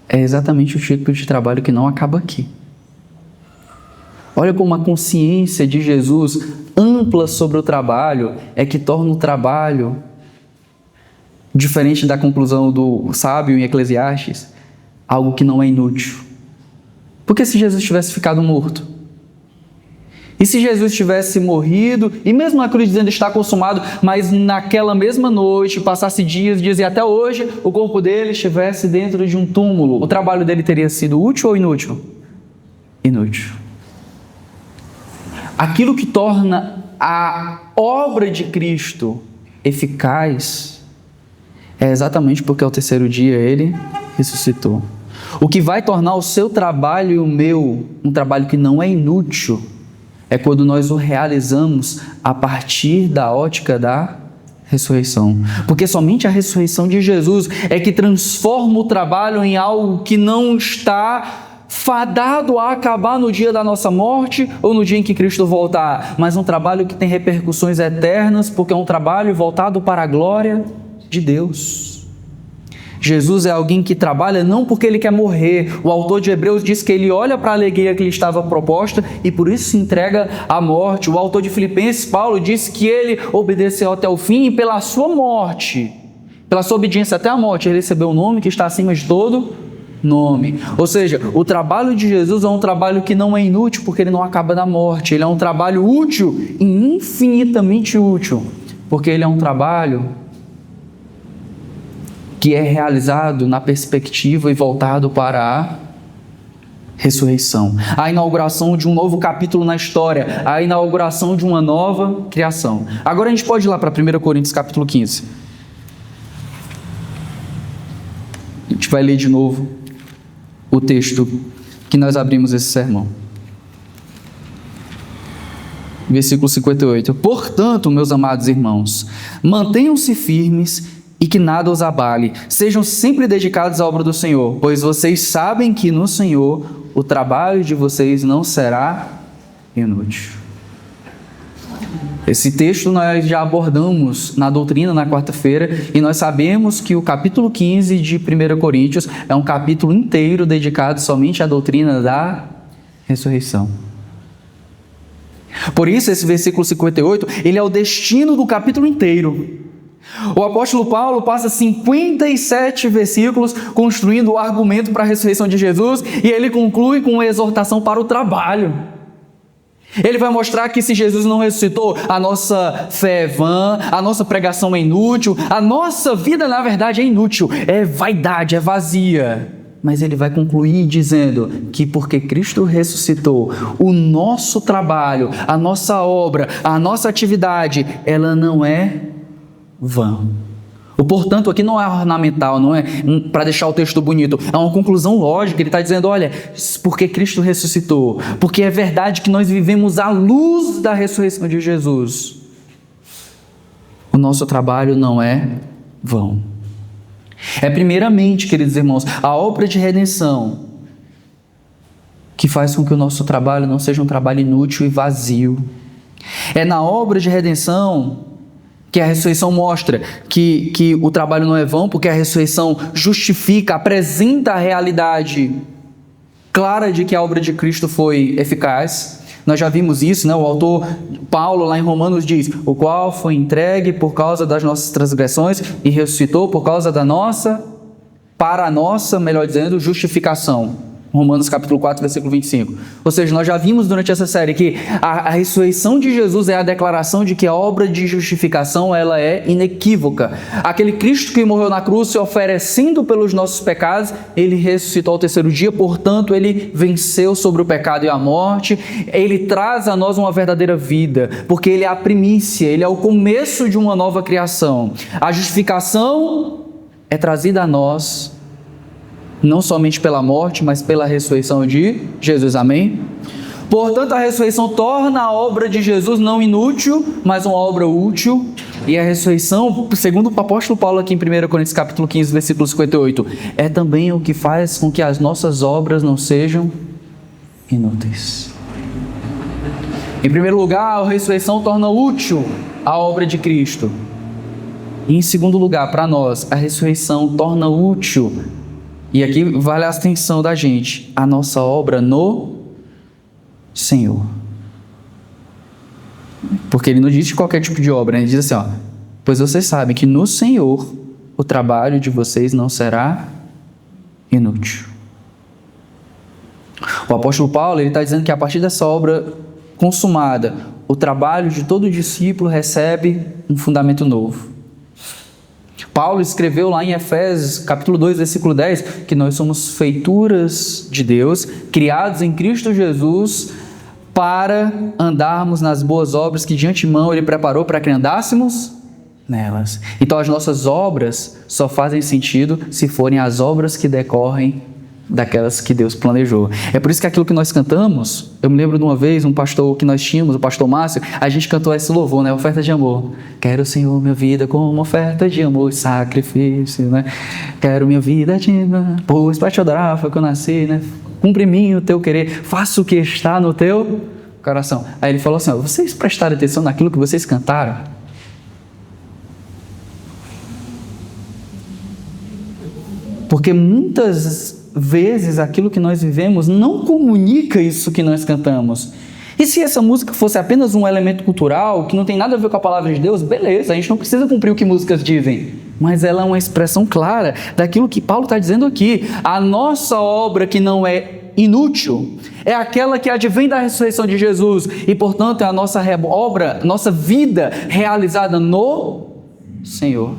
é exatamente o tipo de trabalho que não acaba aqui. Olha como a consciência de Jesus ampla sobre o trabalho é que torna o trabalho, diferente da conclusão do sábio em Eclesiastes, algo que não é inútil. Porque se Jesus tivesse ficado morto, e se Jesus tivesse morrido, e mesmo na cruz dizendo está consumado, mas naquela mesma noite, passasse dias e até hoje, o corpo dele estivesse dentro de um túmulo, o trabalho dele teria sido útil ou inútil? Inútil. Aquilo que torna a obra de Cristo eficaz é exatamente porque ao terceiro dia ele ressuscitou. O que vai tornar o seu trabalho e o meu um trabalho que não é inútil é quando nós o realizamos a partir da ótica da ressurreição. Porque somente a ressurreição de Jesus é que transforma o trabalho em algo que não está fadado a acabar no dia da nossa morte ou no dia em que Cristo voltar, mas um trabalho que tem repercussões eternas, porque é um trabalho voltado para a glória de Deus. Jesus é alguém que trabalha não porque ele quer morrer. O autor de Hebreus diz que ele olha para a alegria que lhe estava proposta e por isso se entrega à morte. O autor de Filipenses, Paulo, diz que ele obedeceu até o fim e pela sua morte, pela sua obediência até a morte, ele recebeu o nome que está acima de todo nome. Ou seja, o trabalho de Jesus é um trabalho que não é inútil porque ele não acaba na morte. Ele é um trabalho útil e infinitamente útil, porque ele é um trabalho que é realizado na perspectiva e voltado para a ressurreição, a inauguração de um novo capítulo na história, a inauguração de uma nova criação. Agora a gente pode ir lá para 1 Coríntios capítulo 15. A gente vai ler de novo o texto que nós abrimos esse sermão. Versículo 58. Portanto, meus amados irmãos, mantenham-se firmes e que nada os abale. Sejam sempre dedicados à obra do Senhor, pois vocês sabem que no Senhor o trabalho de vocês não será inútil. Esse texto nós já abordamos na doutrina na quarta-feira e nós sabemos que o capítulo 15 de 1 Coríntios é um capítulo inteiro dedicado somente à doutrina da ressurreição. Por isso, esse versículo 58, ele é o destino do capítulo inteiro. O apóstolo Paulo passa 57 versículos construindo o argumento para a ressurreição de Jesus e ele conclui com uma exortação para o trabalho. Ele vai mostrar que se Jesus não ressuscitou, a nossa fé é vã, a nossa pregação é inútil, a nossa vida na verdade é inútil, é vaidade, é vazia. Mas ele vai concluir dizendo que porque Cristo ressuscitou, o nosso trabalho, a nossa obra, a nossa atividade, ela não é vã. O portanto aqui não é ornamental, não é para deixar o texto bonito, é uma conclusão lógica. Ele está dizendo, olha, porque Cristo ressuscitou, porque é verdade que nós vivemos à luz da ressurreição de Jesus, o nosso trabalho não é vão. É primeiramente, queridos irmãos, a obra de redenção que faz com que o nosso trabalho não seja um trabalho inútil e vazio. É na obra de redenção que a ressurreição mostra que o trabalho não é vão, porque a ressurreição justifica, apresenta a realidade clara de que a obra de Cristo foi eficaz. Nós já vimos isso, né? O autor Paulo, lá em Romanos, diz: o qual foi entregue por causa das nossas transgressões e ressuscitou por causa da nossa, para a nossa, melhor dizendo, justificação. Romanos capítulo 4, versículo 25. Ou seja, nós já vimos durante essa série que a ressurreição de Jesus é a declaração de que a obra de justificação ela é inequívoca. Aquele Cristo que morreu na cruz se oferecendo pelos nossos pecados, ele ressuscitou ao terceiro dia, portanto, ele venceu sobre o pecado e a morte, ele traz a nós uma verdadeira vida, porque ele é a primícia, ele é o começo de uma nova criação. A justificação é trazida a nós não somente pela morte, mas pela ressurreição de Jesus, amém? Portanto, a ressurreição torna a obra de Jesus não inútil, mas uma obra útil, e a ressurreição, segundo o apóstolo Paulo aqui em 1 Coríntios capítulo 15, versículo 58, é também o que faz com que as nossas obras não sejam inúteis. Em primeiro lugar, a ressurreição torna útil a obra de Cristo. E em segundo lugar, para nós, a ressurreição torna útil, e aqui vale a atenção da gente, a nossa obra no Senhor. Porque ele não diz qualquer tipo de obra, ele diz assim, ó: pois vocês sabem que no Senhor o trabalho de vocês não será inútil. O apóstolo Paulo está dizendo que a partir dessa obra consumada, o trabalho de todo discípulo recebe um fundamento novo. Paulo escreveu lá em Efésios, capítulo 2, versículo 10, que nós somos feituras de Deus, criados em Cristo Jesus, para andarmos nas boas obras que de antemão Ele preparou para que andássemos nelas. Então as nossas obras só fazem sentido se forem as obras que decorrem daquelas que Deus planejou. É por isso que aquilo que nós cantamos, eu me lembro de uma vez, um pastor que nós tínhamos, o pastor Márcio, a gente cantou esse louvor, né? Oferta de amor. Quero, Senhor, minha vida como oferta de amor e sacrifício, né? Quero minha vida digna, pois para te adorar foi que eu nasci, né? Cumpre em mim o teu querer, faça o que está no teu coração. Aí ele falou assim, ó: vocês prestaram atenção naquilo que vocês cantaram? Porque muitas vezes aquilo que nós vivemos não comunica isso que nós cantamos. E se essa música fosse apenas um elemento cultural, que não tem nada a ver com a palavra de Deus, beleza, a gente não precisa cumprir o que músicas dizem. Mas ela é uma expressão clara daquilo que Paulo está dizendo aqui. A nossa obra que não é inútil é aquela que advém da ressurreição de Jesus. E, portanto, é a nossa obra, nossa vida realizada no Senhor.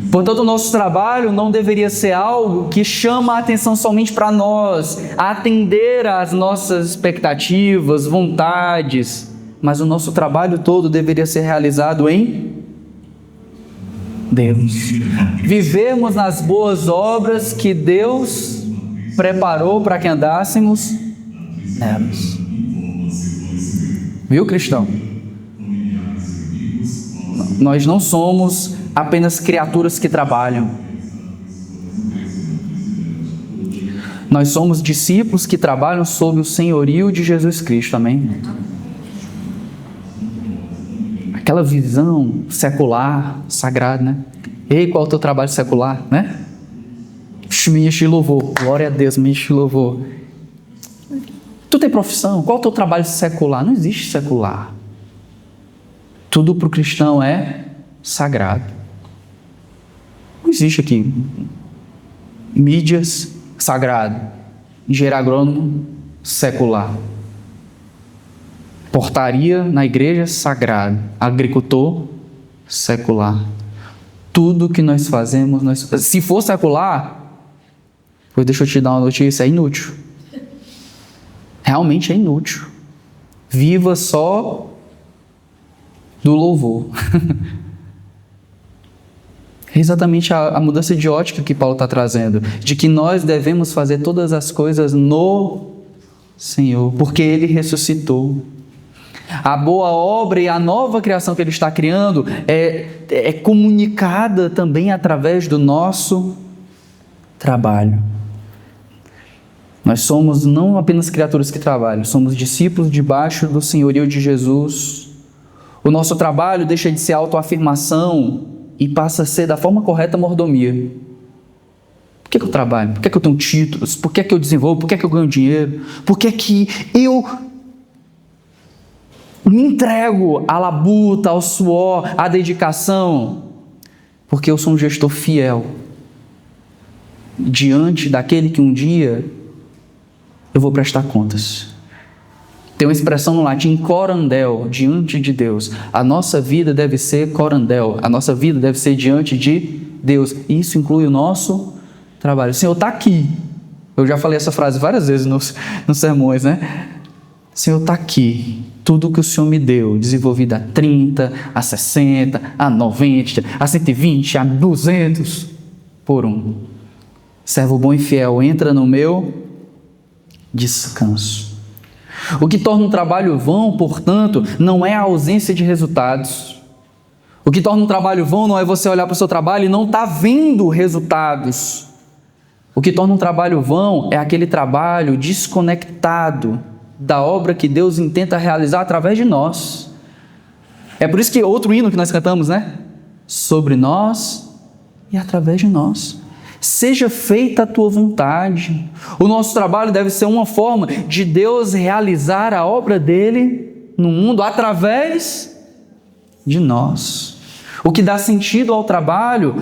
Portanto, o nosso trabalho não deveria ser algo que chama a atenção somente para nós, atender às nossas expectativas, vontades, mas o nosso trabalho todo deveria ser realizado em Deus. Vivermos nas boas obras que Deus preparou para que andássemos nelas. Viu, cristão? Nós não somos apenas criaturas que trabalham. Nós somos discípulos que trabalham sob o senhorio de Jesus Cristo, amém? Aquela visão secular, sagrada, né? Ei, qual é o teu trabalho secular, né? Me enche louvor, glória a Deus, me enche louvor. Tu tem profissão, qual é o teu trabalho secular? Não existe secular. Tudo para o cristão é sagrado. Não existe aqui mídias, sagrado, engenheiro agrônomo, secular, portaria na igreja, sagrado, agricultor, secular. Tudo que nós fazemos, se for secular, pois deixa eu te dar uma notícia, é inútil. Realmente é inútil. Viva só do louvor. É exatamente a mudança de ótica que Paulo está trazendo, de que nós devemos fazer todas as coisas no Senhor, porque Ele ressuscitou. A boa obra e a nova criação que Ele está criando é comunicada também através do nosso trabalho. Nós somos não apenas criaturas que trabalham, somos discípulos debaixo do senhorio de Jesus. O nosso trabalho deixa de ser autoafirmação e passa a ser da forma correta mordomia. Por que eu trabalho? Por que eu tenho títulos? Por que eu desenvolvo? Por que eu ganho dinheiro? Por que eu me entrego à labuta, ao suor, à dedicação? Porque eu sou um gestor fiel diante daquele que um dia eu vou prestar contas. Tem uma expressão no latim, corandel, diante de Deus. A nossa vida deve ser corandel, a nossa vida deve ser diante de Deus. E isso inclui o nosso trabalho. O Senhor está aqui. Eu já falei essa frase várias vezes nos sermões, né? O Senhor está aqui. Tudo que o Senhor me deu, desenvolvido a 30, a 60, a 90, a 120, a 200 por um. Servo bom e fiel, entra no meu descanso. O que torna um trabalho vão, portanto, não é a ausência de resultados. O que torna um trabalho vão não é você olhar para o seu trabalho e não estar vendo resultados. O que torna um trabalho vão é aquele trabalho desconectado da obra que Deus intenta realizar através de nós. É por isso que outro hino que nós cantamos, né? Sobre nós e através de nós. Seja feita a tua vontade. O nosso trabalho deve ser uma forma de Deus realizar a obra dele no mundo através de nós. O que dá sentido ao trabalho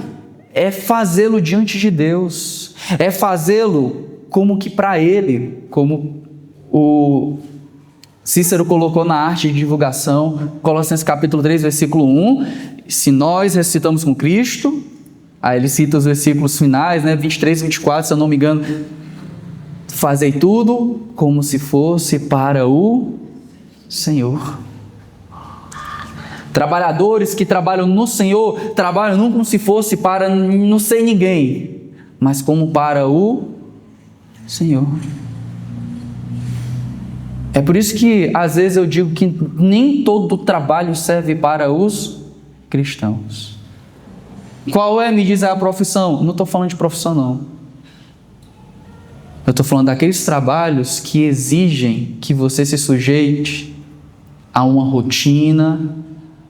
é fazê-lo diante de Deus, é fazê-lo como que para ele, como o Cícero colocou na arte de divulgação, Colossenses capítulo 3, versículo 1, se nós ressuscitamos com Cristo, aí ele cita os versículos finais, né, 23 e 24, se eu não me engano, fazei tudo como se fosse para o Senhor. Trabalhadores que trabalham no Senhor, trabalham não como se fosse para não ser ninguém, mas como para o Senhor. É por isso que às vezes eu digo que nem todo trabalho serve para os cristãos. Qual é, me diz, a profissão? Não estou falando de profissão, não. Eu estou falando daqueles trabalhos que exigem que você se sujeite a uma rotina,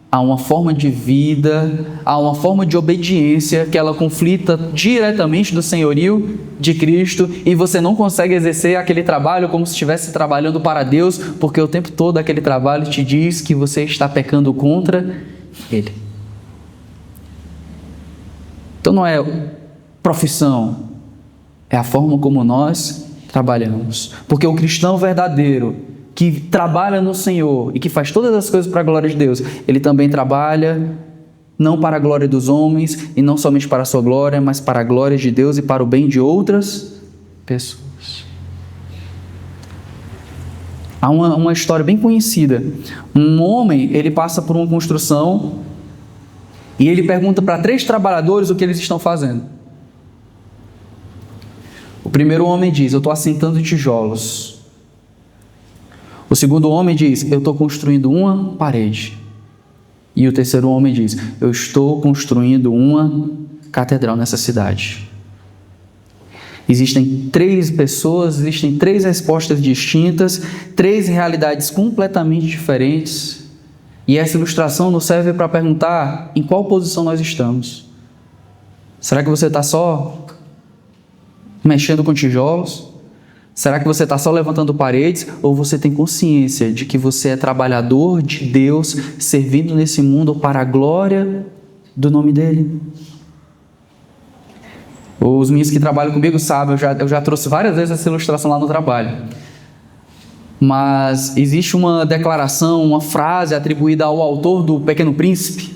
a uma forma de vida, a uma forma de obediência que ela conflita diretamente do senhorio de Cristo e você não consegue exercer aquele trabalho como se estivesse trabalhando para Deus, porque o tempo todo aquele trabalho te diz que você está pecando contra Ele. Então não é profissão, é a forma como nós trabalhamos. Porque o cristão verdadeiro, que trabalha no Senhor e que faz todas as coisas para a glória de Deus, ele também trabalha não para a glória dos homens e não somente para a sua glória, mas para a glória de Deus e para o bem de outras pessoas. Há uma história bem conhecida. Um homem, ele passa por uma construção e ele pergunta para 3 trabalhadores o que eles estão fazendo. O primeiro homem diz, eu estou assentando tijolos. O segundo homem diz, eu estou construindo uma parede. E o terceiro homem diz, eu estou construindo uma catedral nessa cidade. Existem 3 pessoas, existem 3 respostas distintas, 3 realidades completamente diferentes. E essa ilustração nos serve para perguntar em qual posição nós estamos. Será que você está só mexendo com tijolos? Será que você está só levantando paredes? Ou você tem consciência de que você é trabalhador de Deus, servindo nesse mundo para a glória do nome dEle? Os meninos que trabalham comigo sabem, eu já trouxe várias vezes essa ilustração lá no trabalho. Mas existe uma declaração, uma frase atribuída ao autor do Pequeno Príncipe,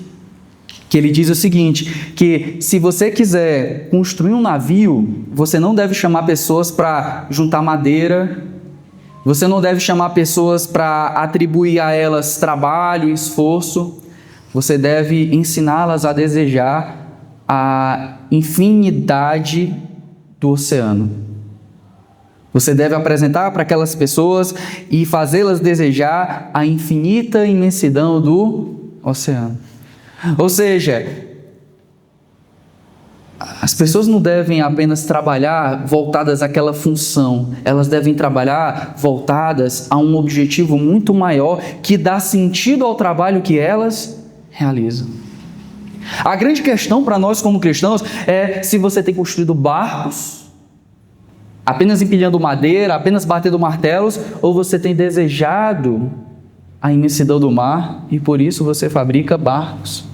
que ele diz o seguinte, que se você quiser construir um navio, você não deve chamar pessoas para juntar madeira, você não deve chamar pessoas para atribuir a elas trabalho e esforço, você deve ensiná-las a desejar a infinidade do oceano. Você deve apresentar para aquelas pessoas e fazê-las desejar a infinita imensidão do oceano. Ou seja, as pessoas não devem apenas trabalhar voltadas àquela função, elas devem trabalhar voltadas a um objetivo muito maior que dá sentido ao trabalho que elas realizam. A grande questão para nós como cristãos é se você tem construído barcos, apenas empilhando madeira, apenas batendo martelos, ou você tem desejado a imensidão do mar e por isso você fabrica barcos.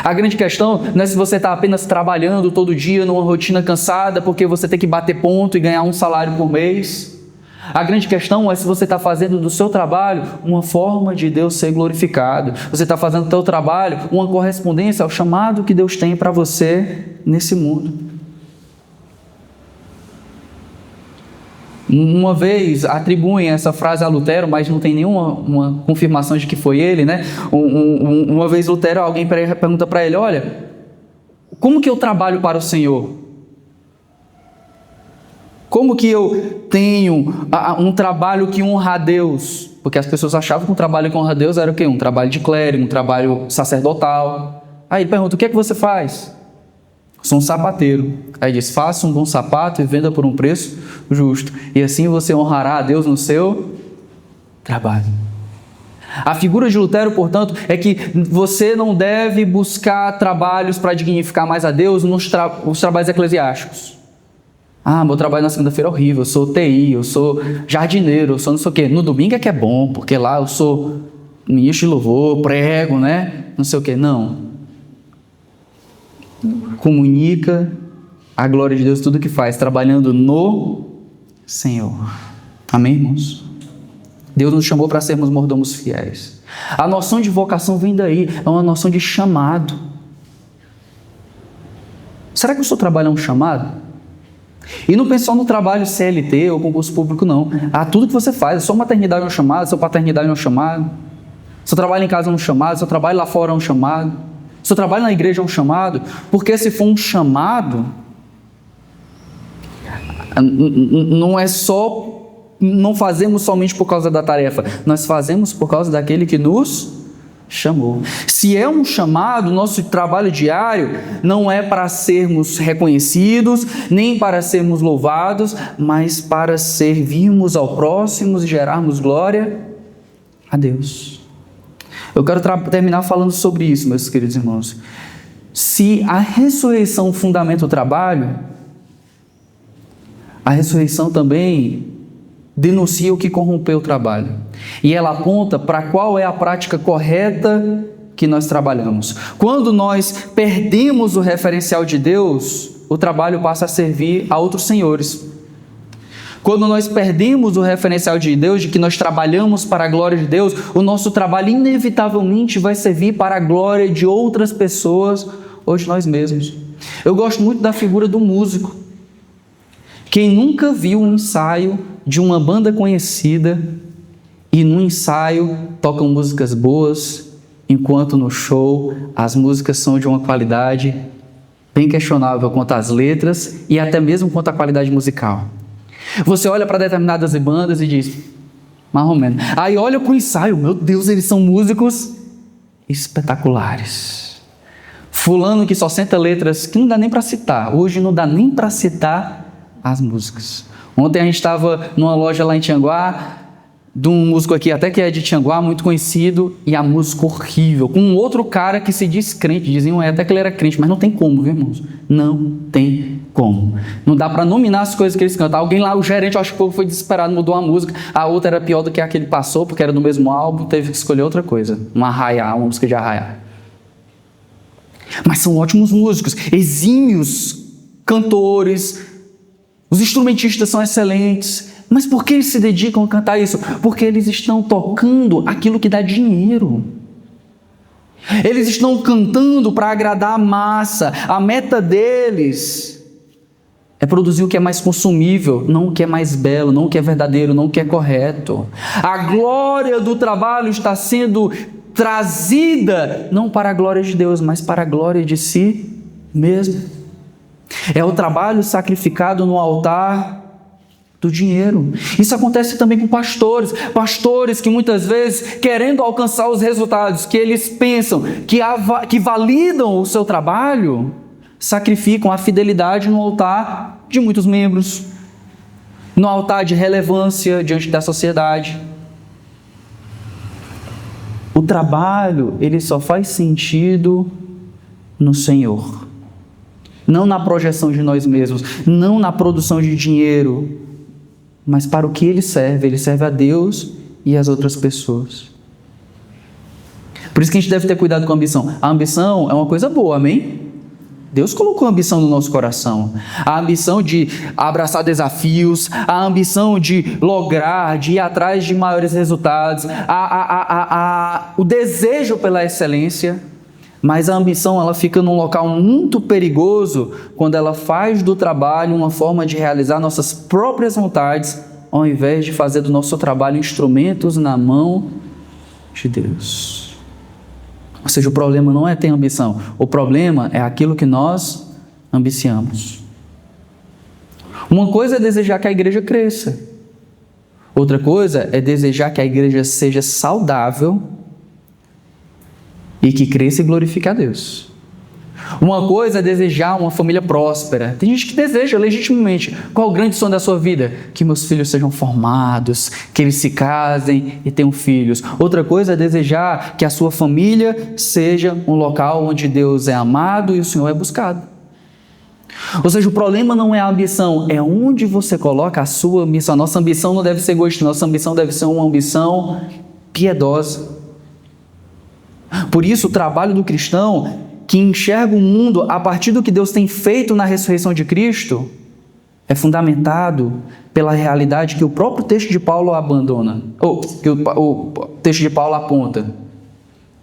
A grande questão não é se você está apenas trabalhando todo dia numa rotina cansada porque você tem que bater ponto e ganhar um salário por mês. A grande questão é se você está fazendo do seu trabalho uma forma de Deus ser glorificado. Você está fazendo do seu trabalho uma correspondência ao chamado que Deus tem para você nesse mundo. Uma vez atribuem essa frase a Lutero, mas não tem nenhuma confirmação de que foi ele, né? Uma vez Lutero, alguém pergunta para ele, olha, como que eu trabalho para o Senhor? Como que eu tenho um trabalho que honra a Deus? Porque as pessoas achavam que um trabalho que honra a Deus era o quê? Um trabalho de clérigo, um trabalho sacerdotal. Aí ele pergunta, o que é que você faz? Sou um sapateiro. Aí diz, faça um bom sapato e venda por um preço justo. E assim você honrará a Deus no seu trabalho. A figura de Lutero, portanto, é que você não deve buscar trabalhos para dignificar mais a Deus nos trabalhos eclesiásticos. Ah, meu trabalho na segunda-feira é horrível, eu sou TI, eu sou jardineiro, eu sou não sei o quê. No domingo é que é bom, porque lá eu sou ministro de louvor, prego, né? Não sei o quê. Não. Comunica a glória de Deus tudo que faz, trabalhando no Senhor. Amém, irmãos? Deus nos chamou para sermos mordomos fiéis. A noção de vocação vem daí, é uma noção de chamado. Será que o seu trabalho é um chamado? E não pense só no trabalho CLT ou concurso público, não. Tudo que você faz, a sua maternidade é um chamado, a sua paternidade é um chamado, seu trabalho em casa é um chamado, seu trabalho lá fora é um chamado, seu trabalho na igreja é um chamado, porque se for um chamado, não é só, não fazemos somente por causa da tarefa, nós fazemos por causa daquele que nos chamou. Se é um chamado, nosso trabalho diário não é para sermos reconhecidos, nem para sermos louvados, mas para servirmos ao próximo e gerarmos glória a Deus. Eu quero terminar falando sobre isso, meus queridos irmãos. Se a ressurreição fundamenta o trabalho, a ressurreição também denuncia o que corrompeu o trabalho. E ela aponta para qual é a prática correta que nós trabalhamos. Quando nós perdemos o referencial de Deus, o trabalho passa a servir a outros senhores. Quando nós perdemos o referencial de Deus, de que nós trabalhamos para a glória de Deus, o nosso trabalho inevitavelmente vai servir para a glória de outras pessoas ou de nós mesmos. Eu gosto muito da figura do músico. Quem nunca viu um ensaio de uma banda conhecida e no ensaio tocam músicas boas, enquanto no show as músicas são de uma qualidade bem questionável quanto às letras e até mesmo quanto à qualidade musical. Você olha para determinadas bandas e diz, mais ou menos. Aí olha para o ensaio, meu Deus, eles são músicos espetaculares. Fulano que só senta letras que não dá nem para citar. Hoje não dá nem para citar as músicas. Ontem a gente estava numa loja lá em Tianguá, de um músico aqui até que é de Tianguá, muito conhecido, e a música horrível, com um outro cara que se diz crente, diziam até que ele era crente, mas não tem como, viu, irmãos? Não tem como. Não dá para nominar as coisas que eles cantam. Alguém lá, o gerente, eu acho que foi desesperado, mudou a música, a outra era pior do que a que ele passou, porque era do mesmo álbum, teve que escolher outra coisa, uma música de arraiá. Mas são ótimos músicos, exímios cantores, os instrumentistas são excelentes. Mas por que eles se dedicam a cantar isso? Porque eles estão tocando aquilo que dá dinheiro. Eles estão cantando para agradar a massa. A meta deles é produzir o que é mais consumível, não o que é mais belo, não o que é verdadeiro, não o que é correto. A glória do trabalho está sendo trazida não para a glória de Deus, mas para a glória de si mesmo. É o trabalho sacrificado no altar do dinheiro. Isso acontece também com pastores que muitas vezes, querendo alcançar os resultados que eles pensam que validam o seu trabalho, sacrificam a fidelidade no altar de muitos membros, no altar de relevância diante da sociedade. O trabalho, ele só faz sentido no Senhor. Não na projeção de nós mesmos, não na produção de dinheiro, mas para o que ele serve a Deus e às outras pessoas. Por isso que a gente deve ter cuidado com a ambição. A ambição é uma coisa boa, amém? Deus colocou a ambição no nosso coração. A ambição de abraçar desafios, a ambição de lograr, de ir atrás de maiores resultados, o desejo pela excelência. Mas a ambição, ela fica num local muito perigoso quando ela faz do trabalho uma forma de realizar nossas próprias vontades, ao invés de fazer do nosso trabalho instrumentos na mão de Deus. Ou seja, o problema não é ter ambição, o problema é aquilo que nós ambiciamos. Uma coisa é desejar que a igreja cresça, outra coisa é desejar que a igreja seja saudável e que cresça e glorifique a Deus. Uma coisa é desejar uma família próspera. Tem gente que deseja legitimamente. Qual o grande sonho da sua vida? Que meus filhos sejam formados, que eles se casem e tenham filhos. Outra coisa é desejar que a sua família seja um local onde Deus é amado e o Senhor é buscado. Ou seja, o problema não é a ambição, é onde você coloca a sua ambição. A nossa ambição não deve ser egoísta, nossa ambição deve ser uma ambição piedosa. Por isso, o trabalho do cristão que enxerga o mundo a partir do que Deus tem feito na ressurreição de Cristo é fundamentado pela realidade que o próprio texto de Paulo abandona, ou que o texto de Paulo aponta,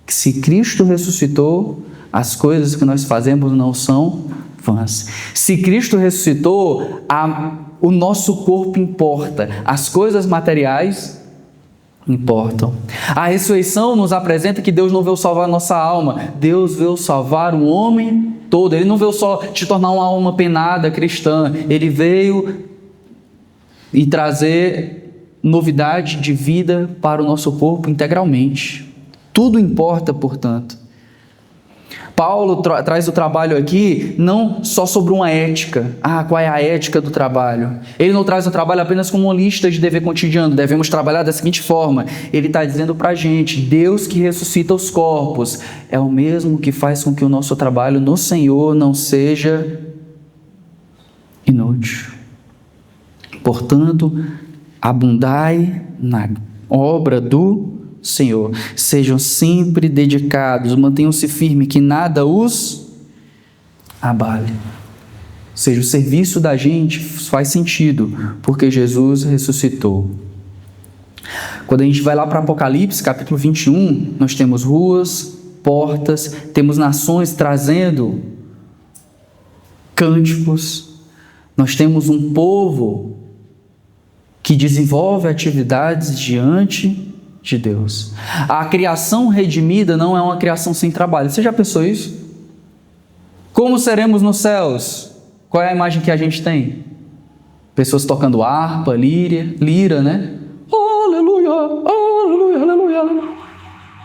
que se Cristo ressuscitou, as coisas que nós fazemos não são vãs. Se Cristo ressuscitou, o nosso corpo importa, as coisas materiais importam. A ressurreição nos apresenta que Deus não veio salvar a nossa alma, Deus veio salvar o homem todo. Ele não veio só te tornar uma alma penada cristã, Ele veio e trazer novidade de vida para o nosso corpo integralmente. Tudo importa, portanto. Paulo traz o trabalho aqui não só sobre uma ética. Qual é a ética do trabalho? Ele não traz o trabalho apenas como uma lista de dever cotidiano. Devemos trabalhar da seguinte forma. Ele está dizendo para a gente, Deus que ressuscita os corpos é o mesmo que faz com que o nosso trabalho no Senhor não seja inútil. Portanto, abundai na obra do Senhor, sejam sempre dedicados, mantenham-se firmes, que nada os abale. Ou seja, o serviço da gente faz sentido, porque Jesus ressuscitou. Quando a gente vai lá para Apocalipse, capítulo 21, nós temos ruas, portas, temos nações trazendo cânticos, nós temos um povo que desenvolve atividades diante de Deus. A criação redimida não é uma criação sem trabalho. Você já pensou isso? Como seremos nos céus? Qual é a imagem que a gente tem? Pessoas tocando harpa, lira, né? Aleluia, aleluia, aleluia, aleluia.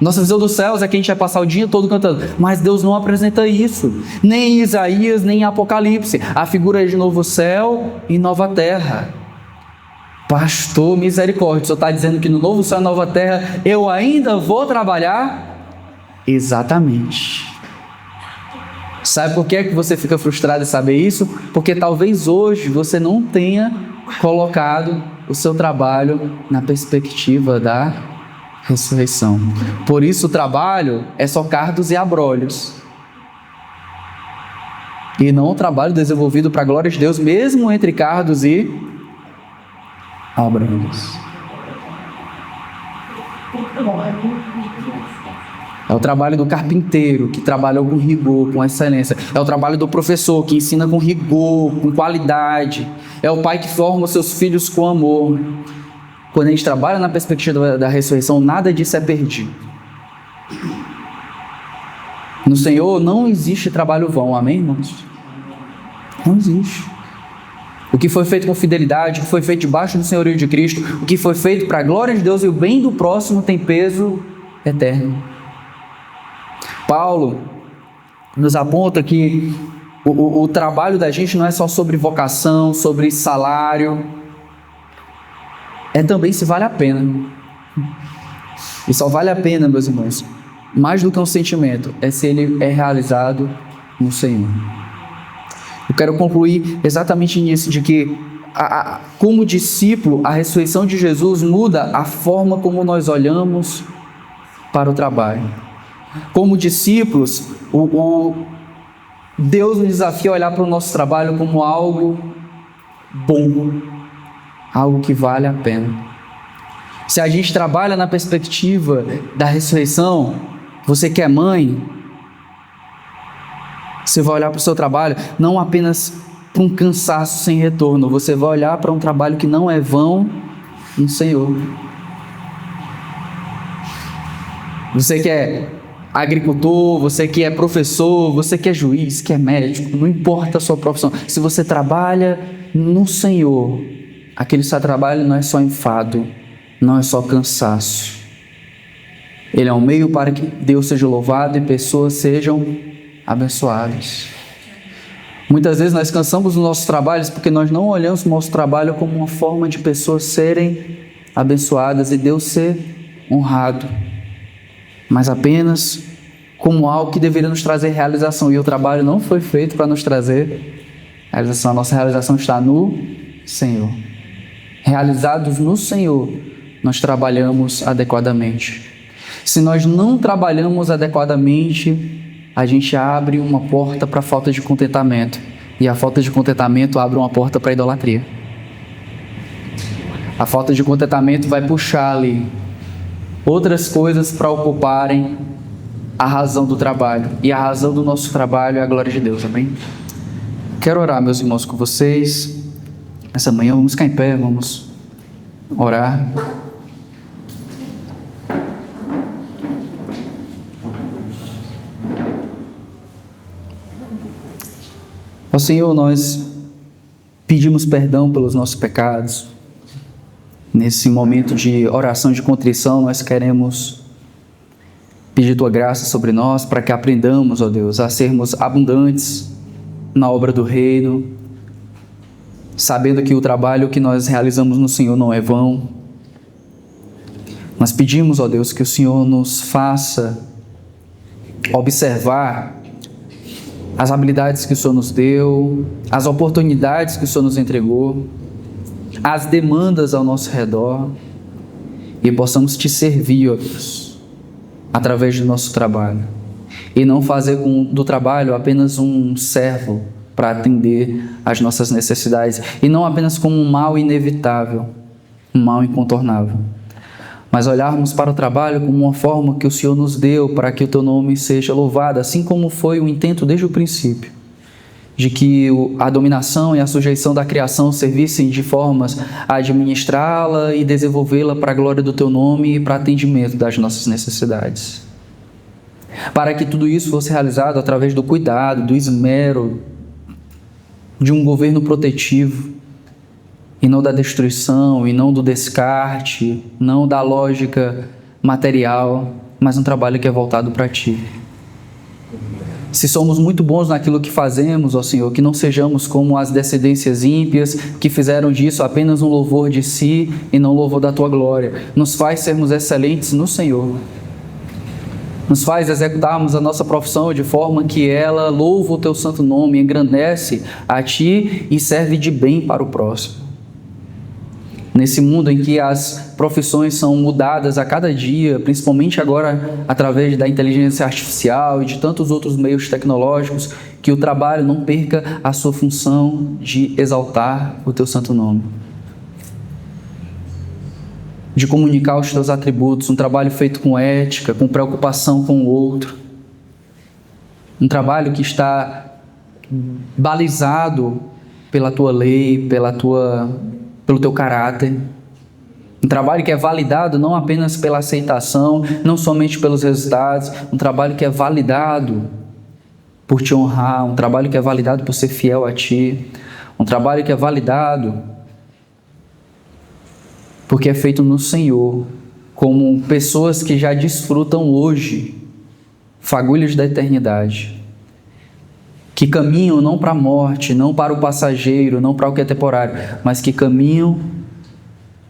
Nossa visão dos céus é que a gente vai passar o dia todo cantando. Mas Deus não apresenta isso. Nem em Isaías, nem em Apocalipse. A figura é de novo céu e nova terra. Pastor, misericórdia, o senhor está dizendo que no novo céu e nova terra eu ainda vou trabalhar? Exatamente. Sabe por que é que você fica frustrado em saber isso? Porque talvez hoje você não tenha colocado o seu trabalho na perspectiva da ressurreição. Por isso o trabalho é só cardos e abrolhos. E não o trabalho desenvolvido para a glória de Deus, mesmo entre cardos e abrolhos. É o trabalho do carpinteiro, que trabalha com rigor, com excelência. É o trabalho do professor, que ensina com rigor, com qualidade. É o pai que forma os seus filhos com amor. Quando a gente trabalha na perspectiva da ressurreição, nada disso é perdido. No Senhor não existe trabalho vão, amém, irmãos? Não existe. O que foi feito com fidelidade, o que foi feito debaixo do senhorio de Cristo, o que foi feito para a glória de Deus e o bem do próximo tem peso eterno. Paulo nos aponta que o trabalho da gente não é só sobre vocação, sobre salário, é também se vale a pena. E só vale a pena, meus irmãos, mais do que um sentimento, é se ele é realizado no Senhor. Eu quero concluir exatamente nisso, de que como discípulo, a ressurreição de Jesus muda a forma como nós olhamos para o trabalho. Como discípulos, Deus nos desafia a olhar para o nosso trabalho como algo bom, algo que vale a pena. Se a gente trabalha na perspectiva da ressurreição, você que é mãe, você vai olhar para o seu trabalho não apenas para um cansaço sem retorno, você vai olhar para um trabalho que não é vão no Senhor. Você que é agricultor, você que é professor, você que é juiz, que é médico, não importa a sua profissão, se você trabalha no Senhor, aquele seu trabalho não é só enfado, não é só cansaço. Ele é um meio para que Deus seja louvado e pessoas sejam abençoadas. Muitas vezes nós cansamos dos nossos trabalhos porque nós não olhamos o nosso trabalho como uma forma de pessoas serem abençoadas e Deus ser honrado, mas apenas como algo que deveria nos trazer realização. E o trabalho não foi feito para nos trazer realização. A nossa realização está no Senhor. Realizados no Senhor, nós trabalhamos adequadamente. Se nós não trabalhamos adequadamente, a gente abre uma porta para a falta de contentamento. E a falta de contentamento abre uma porta para a idolatria. A falta de contentamento vai puxar ali outras coisas para ocuparem a razão do trabalho. E a razão do nosso trabalho é a glória de Deus, amém? Quero orar, meus irmãos, com vocês. Essa manhã vamos ficar em pé, vamos orar. Ó Senhor, nós pedimos perdão pelos nossos pecados. Nesse momento de oração de contrição, nós queremos pedir Tua graça sobre nós para que aprendamos, ó Deus, a sermos abundantes na obra do Reino, sabendo que o trabalho que nós realizamos no Senhor não é vão. Nós pedimos, ó Deus, que o Senhor nos faça observar as habilidades que o Senhor nos deu, as oportunidades que o Senhor nos entregou, as demandas ao nosso redor, e possamos Te servir, ó Deus, através do nosso trabalho, e não fazer do trabalho apenas um servo para atender às nossas necessidades, e não apenas como um mal inevitável, um mal incontornável, mas olharmos para o trabalho como uma forma que o Senhor nos deu para que o Teu nome seja louvado, assim como foi o intento desde o princípio, de que a dominação e a sujeição da criação servissem de formas a administrá-la e desenvolvê-la para a glória do Teu nome e para atendimento das nossas necessidades. Para que tudo isso fosse realizado através do cuidado, do esmero, de um governo protetivo, e não da destruição, e não do descarte, não da lógica material, mas um trabalho que é voltado para Ti. Se somos muito bons naquilo que fazemos, ó Senhor, que não sejamos como as descendências ímpias que fizeram disso apenas um louvor de si e não louvor da Tua glória. Nos faz sermos excelentes no Senhor. Nos faz executarmos a nossa profissão de forma que ela louva o Teu santo nome, engrandece a Ti e serve de bem para o próximo. Nesse mundo em que as profissões são mudadas a cada dia, principalmente agora através da inteligência artificial e de tantos outros meios tecnológicos, que o trabalho não perca a sua função de exaltar o Teu santo nome, de comunicar os Teus atributos, um trabalho feito com ética, com preocupação com o outro, um trabalho que está balizado pela Tua lei, pelo Teu caráter, um trabalho que é validado não apenas pela aceitação, não somente pelos resultados, um trabalho que é validado por Te honrar, um trabalho que é validado por ser fiel a Ti, um trabalho que é validado porque é feito no Senhor, como pessoas que já desfrutam hoje fagulhas da eternidade, que caminham não para a morte, não para o passageiro, não para o que é temporário, mas que caminham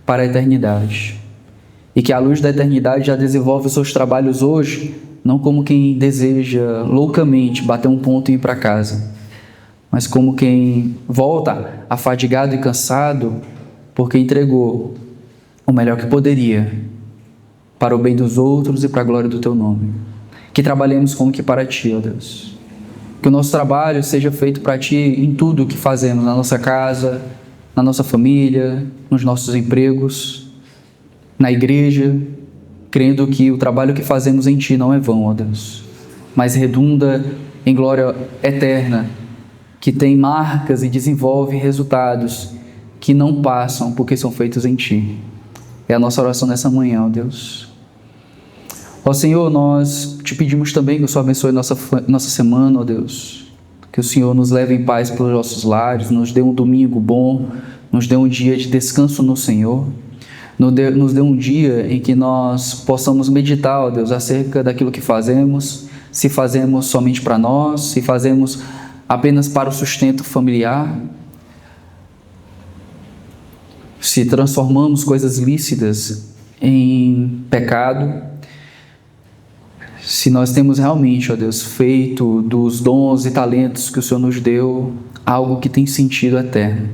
para a eternidade. E que a luz da eternidade já desenvolve os seus trabalhos hoje não como quem deseja loucamente bater um ponto e ir para casa, mas como quem volta afadigado e cansado porque entregou o melhor que poderia para o bem dos outros e para a glória do Teu nome. Que trabalhemos como que para Ti, ó Deus. Que o nosso trabalho seja feito para Ti em tudo o que fazemos, na nossa casa, na nossa família, nos nossos empregos, na igreja, crendo que o trabalho que fazemos em Ti não é vão, ó Deus, mas redunda em glória eterna, que tem marcas e desenvolve resultados que não passam porque são feitos em Ti. É a nossa oração nessa manhã, ó Deus. Ó Senhor, nós Te pedimos também que o Senhor abençoe nossa semana, ó Deus. Que o Senhor nos leve em paz pelos nossos lares, nos dê um domingo bom, nos dê um dia de descanso no Senhor. Nos dê um dia em que nós possamos meditar, ó Deus, acerca daquilo que fazemos, se fazemos somente para nós, se fazemos apenas para o sustento familiar, se transformamos coisas lícitas em pecado, se nós temos realmente, ó Deus, feito dos dons e talentos que o Senhor nos deu algo que tem sentido eterno.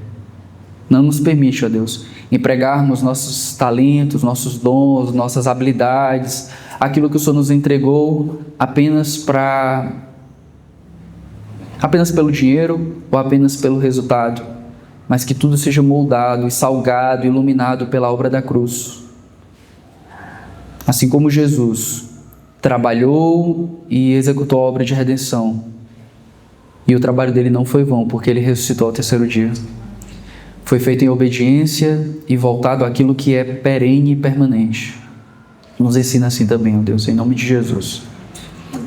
Não nos permite, ó Deus, empregarmos nossos talentos, nossos dons, nossas habilidades, aquilo que o Senhor nos entregou apenas pelo dinheiro ou apenas pelo resultado, mas que tudo seja moldado e salgado, iluminado pela obra da cruz. Assim como Jesus trabalhou e executou a obra de redenção, e o trabalho dele não foi vão, porque ele ressuscitou ao terceiro dia. Foi feito em obediência e voltado àquilo que é perene e permanente. Nos ensina assim também, ó Deus, em nome de Jesus.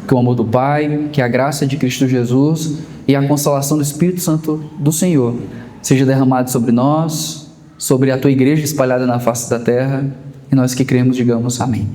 Que o amor do Pai, que a graça de Cristo Jesus e a consolação do Espírito Santo do Senhor seja derramado sobre nós, sobre a Tua igreja espalhada na face da terra, e nós que cremos digamos amém.